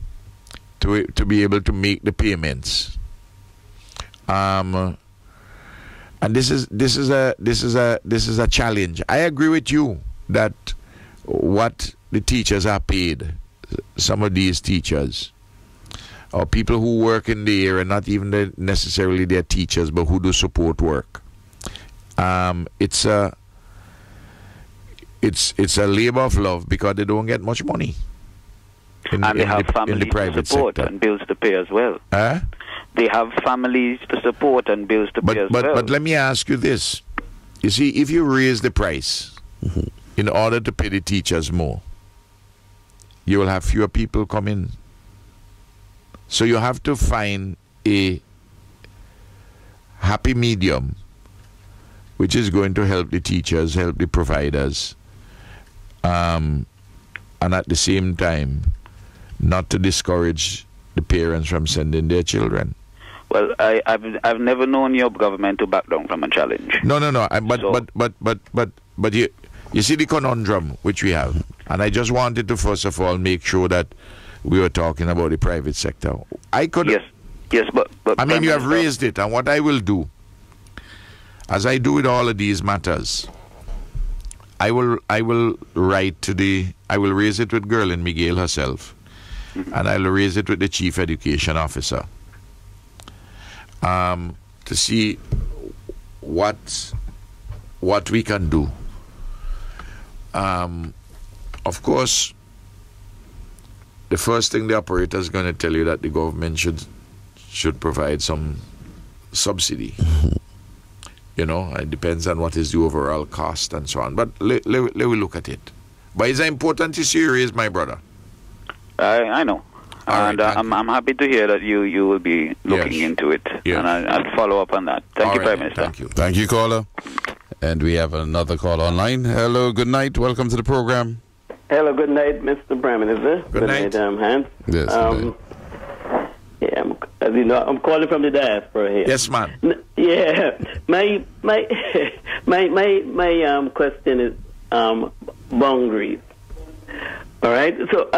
to be able to make the payments. And this is a challenge. I agree with you that what the teachers are paid, some of these teachers, or people who work in the area, not even necessarily their teachers, but who do support work. It's a labor of love because they don't get much money. And they have families to support and bills to pay as well. They have families to support and bills to pay as well. But let me ask you this. You see, if you raise the price in order to pay the teachers more, you will have fewer people come in. So you have to find a happy medium which is going to help the teachers, help the providers, and at the same time not to discourage the parents from sending their children. Well, I've never known your government to back down from a challenge. No. But you see the conundrum which we have, and I just wanted to first of all make sure that we were talking about the private sector. Yes, but I mean, you have raised it, and what I will do, as I do with all of these matters, I will raise it with Gerlin Miguel herself, and I'll raise it with the Chief Education Officer to see what we can do. Of course, the first thing the operator is going to tell you that the government should provide some subsidy. You know, it depends on what is the overall cost and so on. But let me look at it. But it's an important issue you raised, my brother. I know. All right, I'm happy to hear that you will be looking into it. Yes. And I'll follow up on that. Thank you, Prime Minister. Thank you. Thank you, caller. And we have another call online. Hello, good night. Welcome to the program. Hello, good night, Mr. Prime Minister. Good night. Hans. Yes, good night. Yeah, as you know, I'm calling from the diaspora here. Yes, man. Yeah, my question is boundaries. All right. So,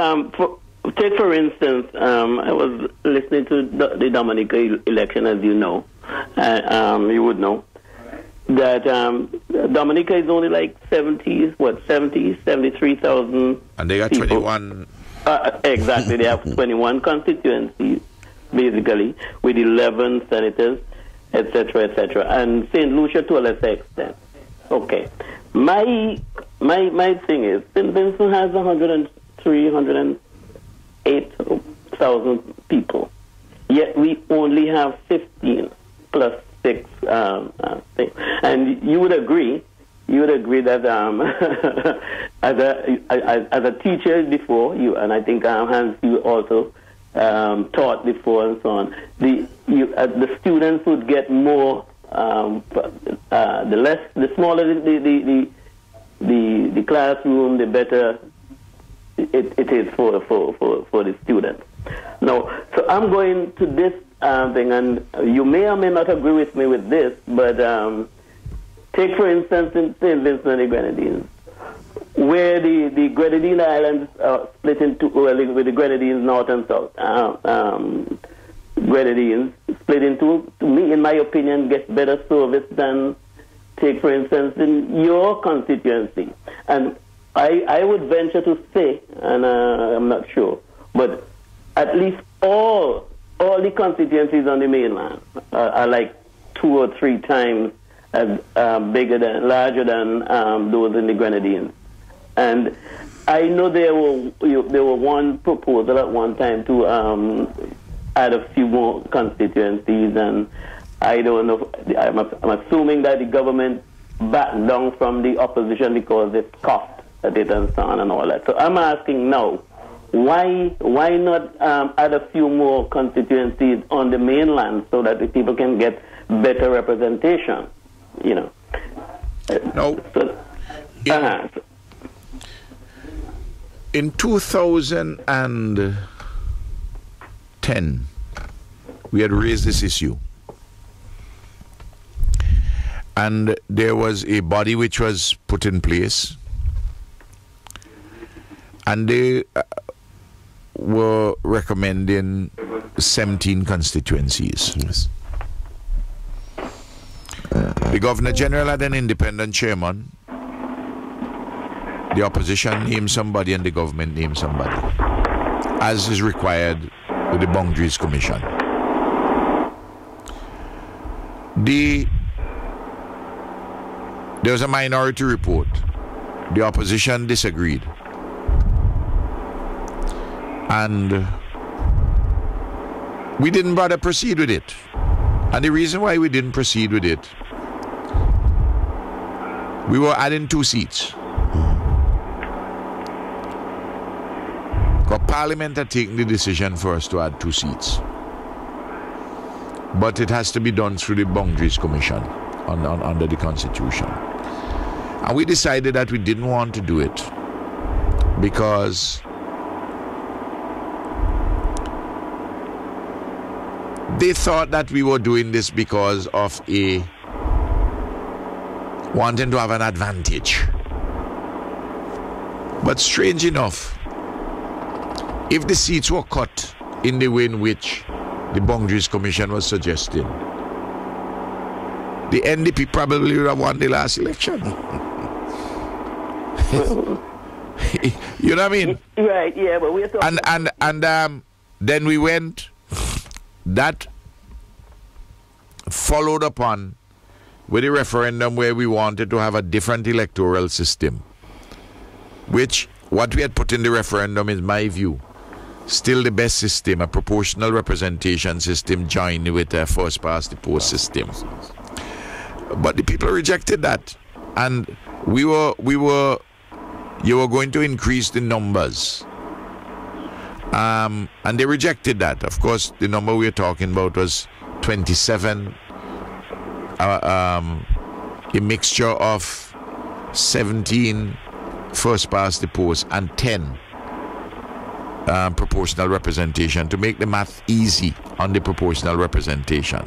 take for instance, I was listening to the Dominica election, as you know, you would know that Dominica is only like 73,000. And they got people. 21. Exactly, they have 21 constituencies, basically, with 11 senators, etc., etc., and St. Lucia to a lesser extent. Okay, my thing is, St. Vincent has 108,000 people, yet we only have 15 plus 6 things. And you would agree that as a teacher before you, and I think Hans, you also taught before and so on, the students would get more. The smaller the classroom, the better it is for the students. Now, so I'm going to this thing, and you may or may not agree with me with this, but take for instance in St. Vincent and the Grenadines, where the Grenadine Islands are split into, with the Grenadines North and South. Grenadines split into, to me, in my opinion, gets better service than, take for instance, in your constituency. And I would venture to say, and I'm not sure, but at least all the constituencies on the mainland are like 2 or 3 times as larger than those in the Grenadines. And I know there were one proposal at one time to add a few more constituencies, and I don't know. I'm assuming that the government backed down from the opposition because it cost a bit and so on and all that. So I'm asking now, why not add a few more constituencies on the mainland so that the people can get better representation? You know. No. In 2010, we had raised this issue. And there was a body which was put in place. And they were recommending 17 constituencies. Yes. The Governor General had an independent chairman. The opposition named somebody and the government named somebody, as is required with the Boundaries Commission. There was a minority report. The opposition disagreed. And we didn't bother proceed with it. And the reason why we didn't proceed with it, we were adding 2 seats. Because Parliament had taken the decision for us to add 2 seats. But it has to be done through the Boundaries Commission under the Constitution. And we decided that we didn't want to do it because they thought that we were doing this because of wanting to have an advantage. But strange enough, if the seats were cut in the way in which the Boundaries Commission was suggesting, the NDP probably would have won the last election. You know what I mean? Right, yeah, but we're talking... And then we went, that followed upon with a referendum where we wanted to have a different electoral system, which what we had put in the referendum, in my view, still the best system, a proportional representation system joined with a first past the post system. But the people rejected that, and you were going to increase the numbers, and they rejected that. Of course, the number we were talking about was 27, a mixture of 17 first past the post and 10 proportional representation, to make the math easy on the proportional representation.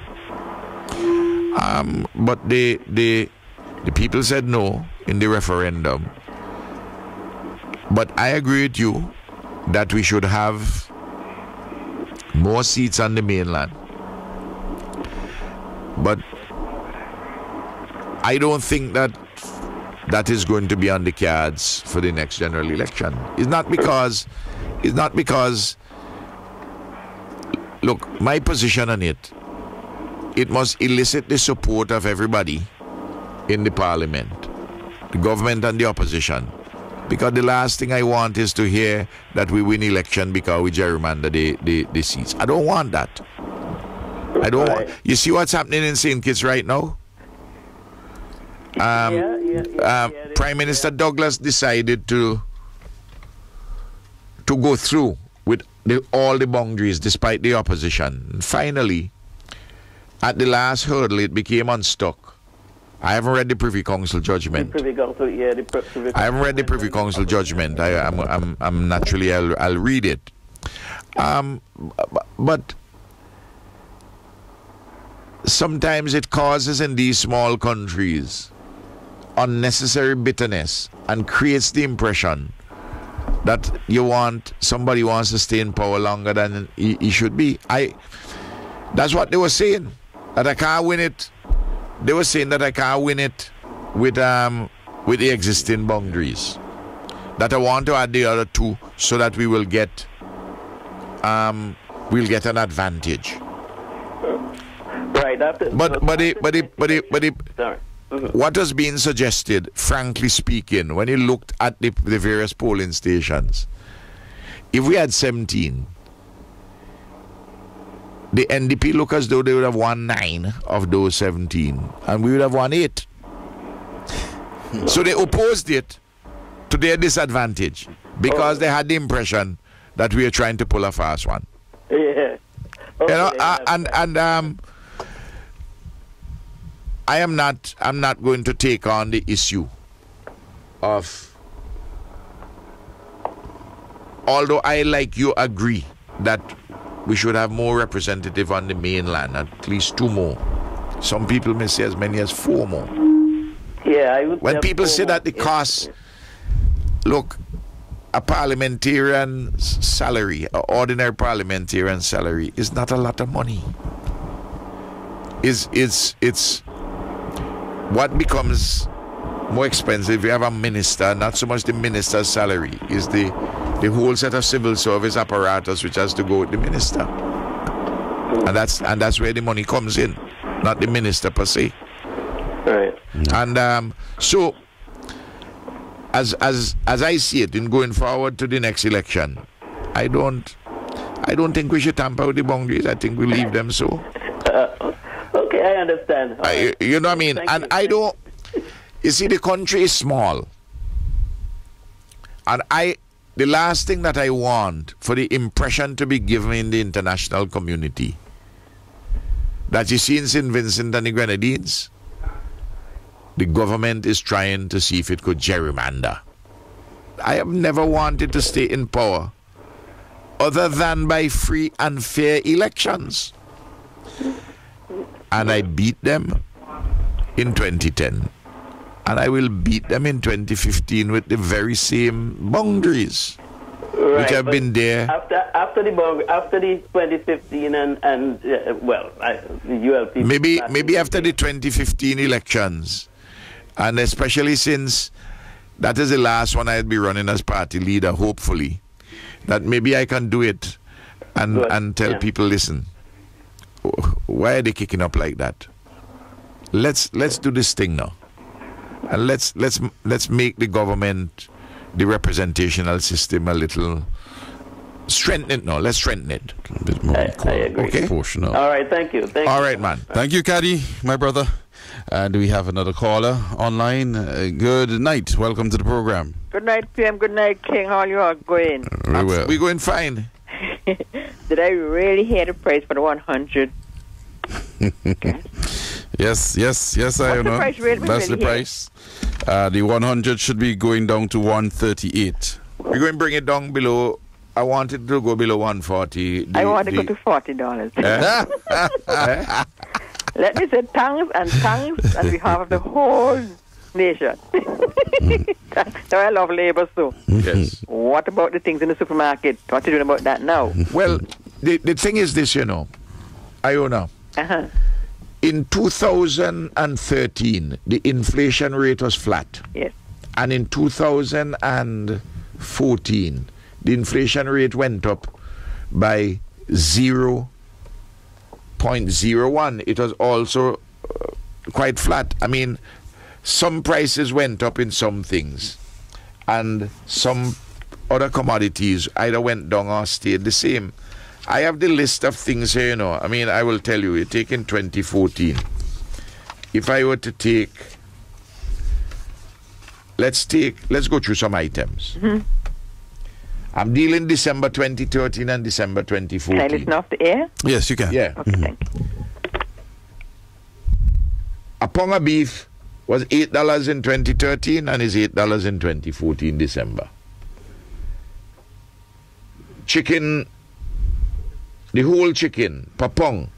But the people said no in the referendum. But I agree with you that we should have more seats on the mainland. But I don't think that is going to be on the cards for the next general election. It's not because, look, my position on it must elicit the support of everybody in the parliament, the government and the opposition. Because the last thing I want is to hear that we win election because we gerrymander the seats. I don't want that. I don't want. You see what's happening in St. Kitts right now? Prime Minister Douglas decided to go through with all the boundaries despite the opposition. And finally, at the last hurdle, it became unstuck. I haven't read the Privy Council judgment. I haven't read the Privy Council judgment. I'm naturally, I'll read it. But sometimes it causes in these small countries unnecessary bitterness and creates the impression that somebody wants to stay in power longer than he should be. That's what they were saying, that I can't win it. They were saying that I can't win it with the existing boundaries. That I want to add the other two so that we will get an advantage. Right. What has been suggested, frankly speaking, when you looked at the various polling stations, if we had 17, the NDP look as though they would have won 9 of those 17, and we would have won 8. So they opposed it to their disadvantage because they had the impression that we are trying to pull a fast one. Yeah. Okay, I'm not going to take on the issue of, although I, like you, agree that we should have more representative on the mainland, at least 2 more. Some people may say as many as 4 more. Yeah, when people say that the cost, look, a parliamentarian's salary, an ordinary parliamentarian salary, is not a lot of money. It's what becomes more expensive. You have a minister, not so much the minister's salary, is the whole set of civil service apparatus which has to go with the minister, and that's where the money comes in, not the minister per se. Right. And so, as I see it, in going forward to the next election, I don't think we should tamper with the boundaries. I think we leave them so. Okay, I understand. You know what I mean? And I don't. You see, the country is small, and the last thing that I want for the impression to be given in the international community that you see in St. Vincent and the Grenadines, the government is trying to see if it could gerrymander. I have never wanted to stay in power other than by free and fair elections. And I beat them in 2010. And I will beat them in 2015 with the very same boundaries, right, which have been there. After the 2015 and the ULP. Maybe after the 2015 elections, and especially since That is the last one I'd be running as party leader, hopefully. That maybe I can do it and tell people, listen, why are they kicking up like that? Let's do this thing now. And let's make the government, the representational system a little strengthen it now. Let's strengthen it. A bit more proportional. All right, thank you. All right, man. Thank you, Caddy, my brother. And we have another caller online. Good night. Welcome to the program. Good night, PM. Good night, King. How you all going? We're going fine. Did I really hear the price for the 100? Okay. Yes, I know. Price really That's really the price. The 100 should be going down to 138. We're going to bring it down below. I wanted to go below 140. I want to go to $40. Let me say thanks on behalf of the whole nation. So I love labor, so. Yes. What about the things in the supermarket? What are you doing about that now? Well, the thing is this, Iona. Uh-huh. In 2013, the inflation rate was flat. Yes. And in 2014, the inflation rate went up by 0.01. It was also quite flat. I mean, some prices went up in some things, and some other commodities either went down or stayed the same. I have the list of things here, I mean, I will tell you, taking 2014. If I were to take, let's go through some items. Mm-hmm. I'm dealing December 2013 and December 2014. Can I listen off the air? Yes, you can. Yeah. Okay, thank you. A pound of beef was $8 in 2013 and is $8 in 2014 December. Chicken, the whole chicken per pound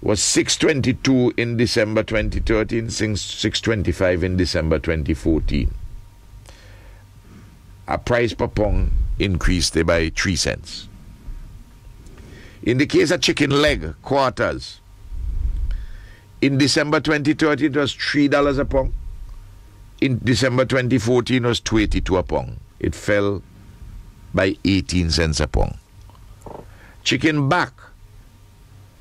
was $6.22 in December 2013, $6.25 in December 2014. A price per pound increased by 3 cents. In the case of chicken leg, quarters, in December 2013 it was $3 a pound. In December 2014 it was $2.82 a pound. It fell by 18 cents a pound. Chicken back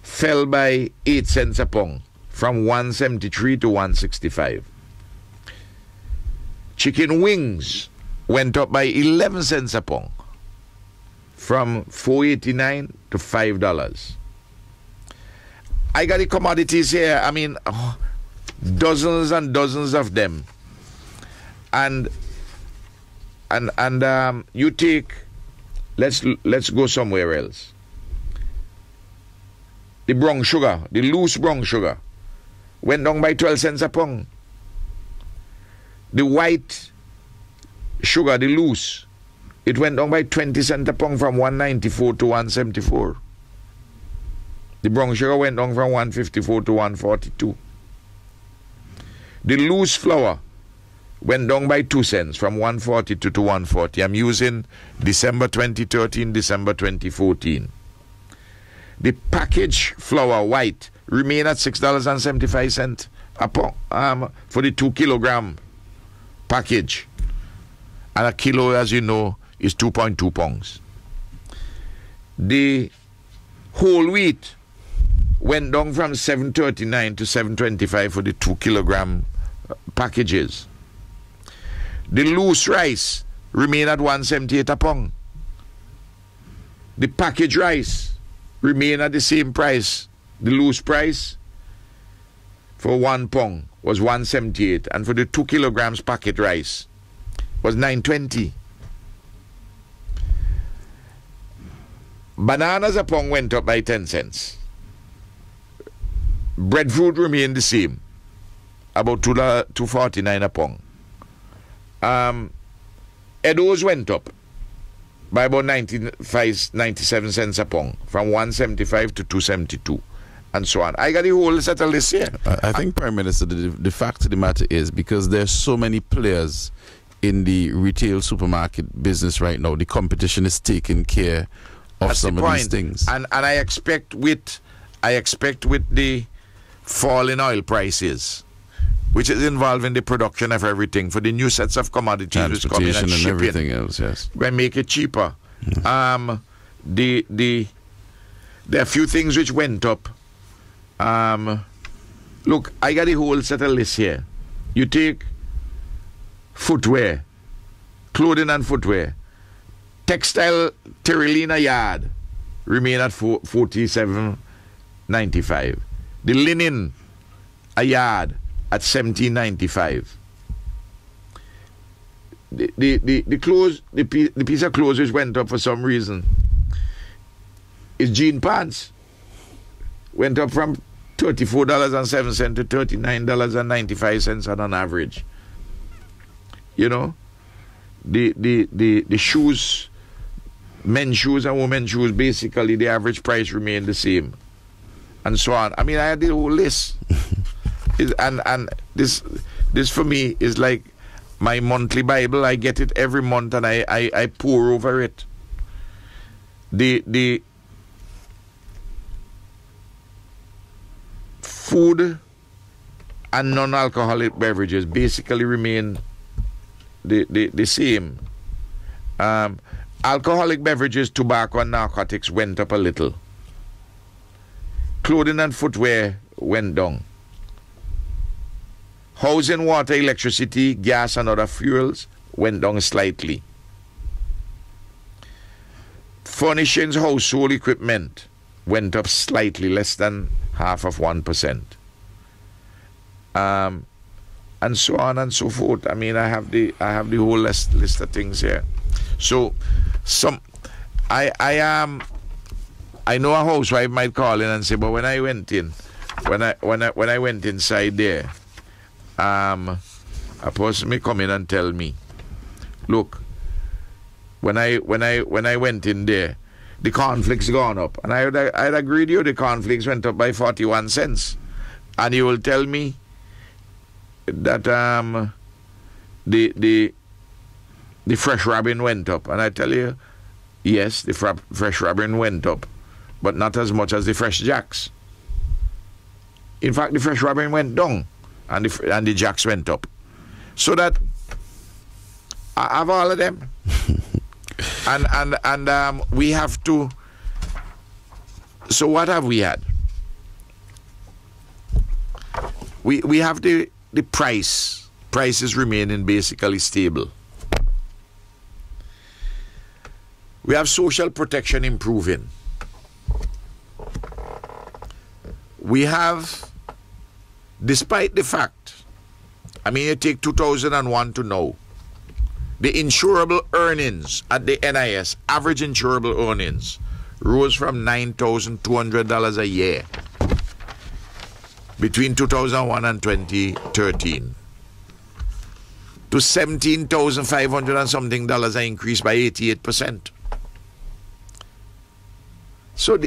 fell by 8 cents a pound, from 173 to 165. Chicken wings went up by 11 cents a pound, from $4.89 to $5. I got the commodities here. I mean, dozens and dozens of them. And you take, let's go somewhere else. The brown sugar, the loose brown sugar, went down by 12 cents a pound. The white sugar, the loose, it went down by 20 cents a pound, from 194 to 174. The brown sugar went down from 154 to 142. The loose flour went down by 2 cents, from 142 to 140. I'm using December 2013, December 2014. The packaged flour, white, remain at $6.75 a pound for the 2 kilogram package. And a kilo, as you know, is 2.2 pounds. The whole wheat went down from $7.39 to $7.25 for the 2 kilogram packages. The loose rice remain at $1.78 a pound. The packaged rice remain at the same price. The loose price for 1 pound was $1.78, and for the 2 kilograms packet rice was $9.20. Bananas a pound went up by 10 cents. Breadfruit remained the same, about $2.49 a pound. Eddos went up by about 97 cents a pound, from 175 to 272, and so on. I got the whole set of lists here. I think, Prime Minister, the fact of the matter is, because there's so many players in the retail supermarket business right now, the competition is taking care of some of these things. And I expect with the fall in oil prices, which is involved in the production of everything for the new sets of commodities which come in and and shipping, everything else, yes. we make it cheaper. There are a few things which went up. Look, I got the whole set of list here. You take footwear, clothing and footwear. Textile Terralina yard remain at $47.95. The linen a yard at $17.95. The clothes, the piece of clothes which went up for some reason is jean pants. Went up from $34.07 to $39.95 on an average. You know, the shoes, men's shoes and women's shoes, basically the average price remained the same, and so on. I mean, I had the whole list, and this for me is like my monthly Bible. I get it every month, and I pore over it. The food and non-alcoholic beverages basically remain the same. Alcoholic beverages, tobacco and narcotics went up a little. Clothing and footwear went down. Housing, water, electricity, gas and other fuels went down slightly. Furnishings, household equipment went up slightly, less than 0.5%. And so on and so forth. I mean, I have the whole list of things here. So, I know a housewife might call in and say, but when I went in, when I went inside there, a person may come in and tell me, look, when I went in there, the cornflakes gone up, and I'd agree with you, the cornflakes went up by 41 cents, and you will tell me that the fresh robin went up, and I tell you, yes, the fresh robin went up, but not as much as the fresh jacks. In fact, the fresh robin went down, and the jacks went up. So that I have all of them, and we have to. So what have we had? We have the prices remaining basically stable. We have social protection improving. We have, despite the fact, I mean, you take 2001 to now, the insurable earnings at the NIS, average insurable earnings, rose from $9,200 a year between 2001 and 2013 to $17,500 and something dollars, an increase by 88%. So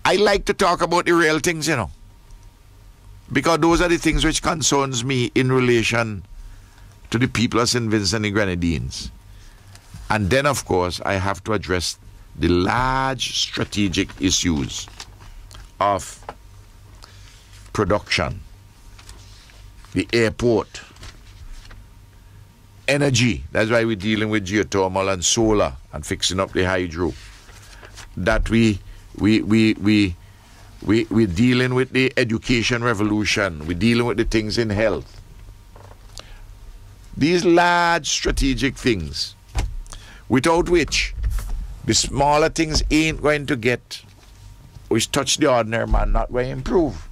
I like to talk about the real things, you know, because those are the things which concerns me in relation to the people of St. Vincent and Grenadines. And then, of course, I have to address the large strategic issues of production, the airport, energy. That's why we're dealing with geothermal and solar and fixing up the hydro. That we're dealing with the education revolution. We're dealing with the things in health. These large strategic things, without which the smaller things ain't going to get, which touch the ordinary man, not going to improve.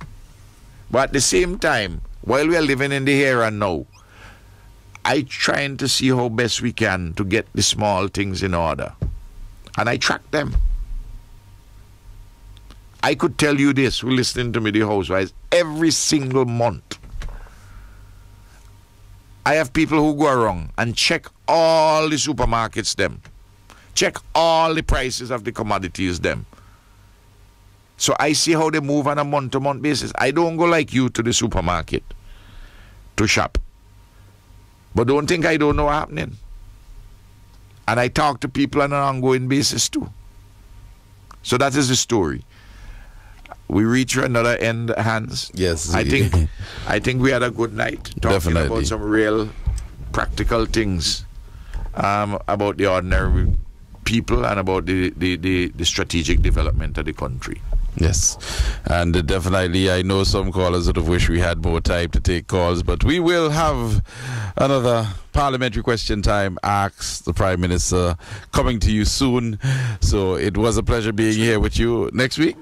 But at the same time, while we are living in the here and now, I trying to see how best we can to get the small things in order. And I track them. I could tell you this, who listening to me, the housewives, every single month. I have people who go around and check all the supermarkets them. Check all the prices of the commodities them. So I see how they move on a month-to-month basis. I don't go like you to the supermarket to shop. But don't think I don't know what's happening. And I talk to people on an ongoing basis too. So that is the story. we reach another end, Hans. Yes, I think we had a good night talking about some real practical things about the ordinary people and about the strategic development of the country. Yes, and definitely I know some callers would have wished we had more time to take calls, but we will have another parliamentary question time, Ask the Prime Minister, coming to you soon. So it was a pleasure being here with you next week.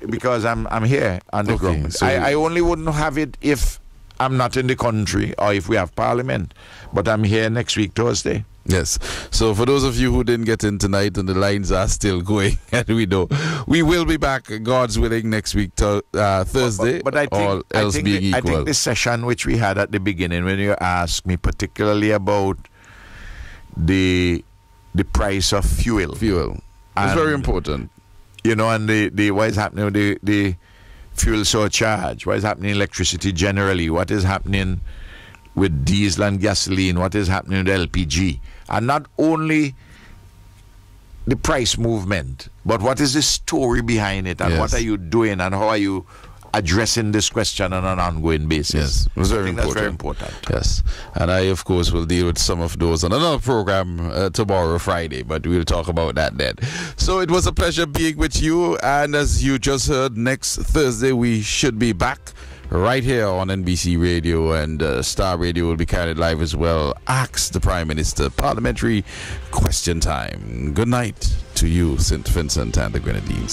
Because I'm here on the ground. So I only wouldn't have it if I'm not in the country or if we have parliament, but I'm here next week, Thursday. Yes. So for those of you who didn't get in tonight and the lines are still going, and we know we will be back, God's willing, next week Thursday. But I think, I think the session which we had at the beginning, when you asked me particularly about the price of fuel, it's very important. You know, and the what is happening with the fuel surcharge, what is happening in electricity generally, what is happening with diesel and gasoline, what is happening with LPG. And not only the price movement, but what is the story behind it, and what are you doing, and how are you addressing this question on an ongoing basis. Yes, it was I think that's very important. Yes, and I, of course, will deal with some of those on another program tomorrow, Friday, but we'll talk about that then. So it was a pleasure being with you, and as you just heard, next Thursday we should be back right here on NBC Radio, and Star Radio will be carried live as well. Ask the Prime Minister, parliamentary question time. Good night to you, St. Vincent and the Grenadines.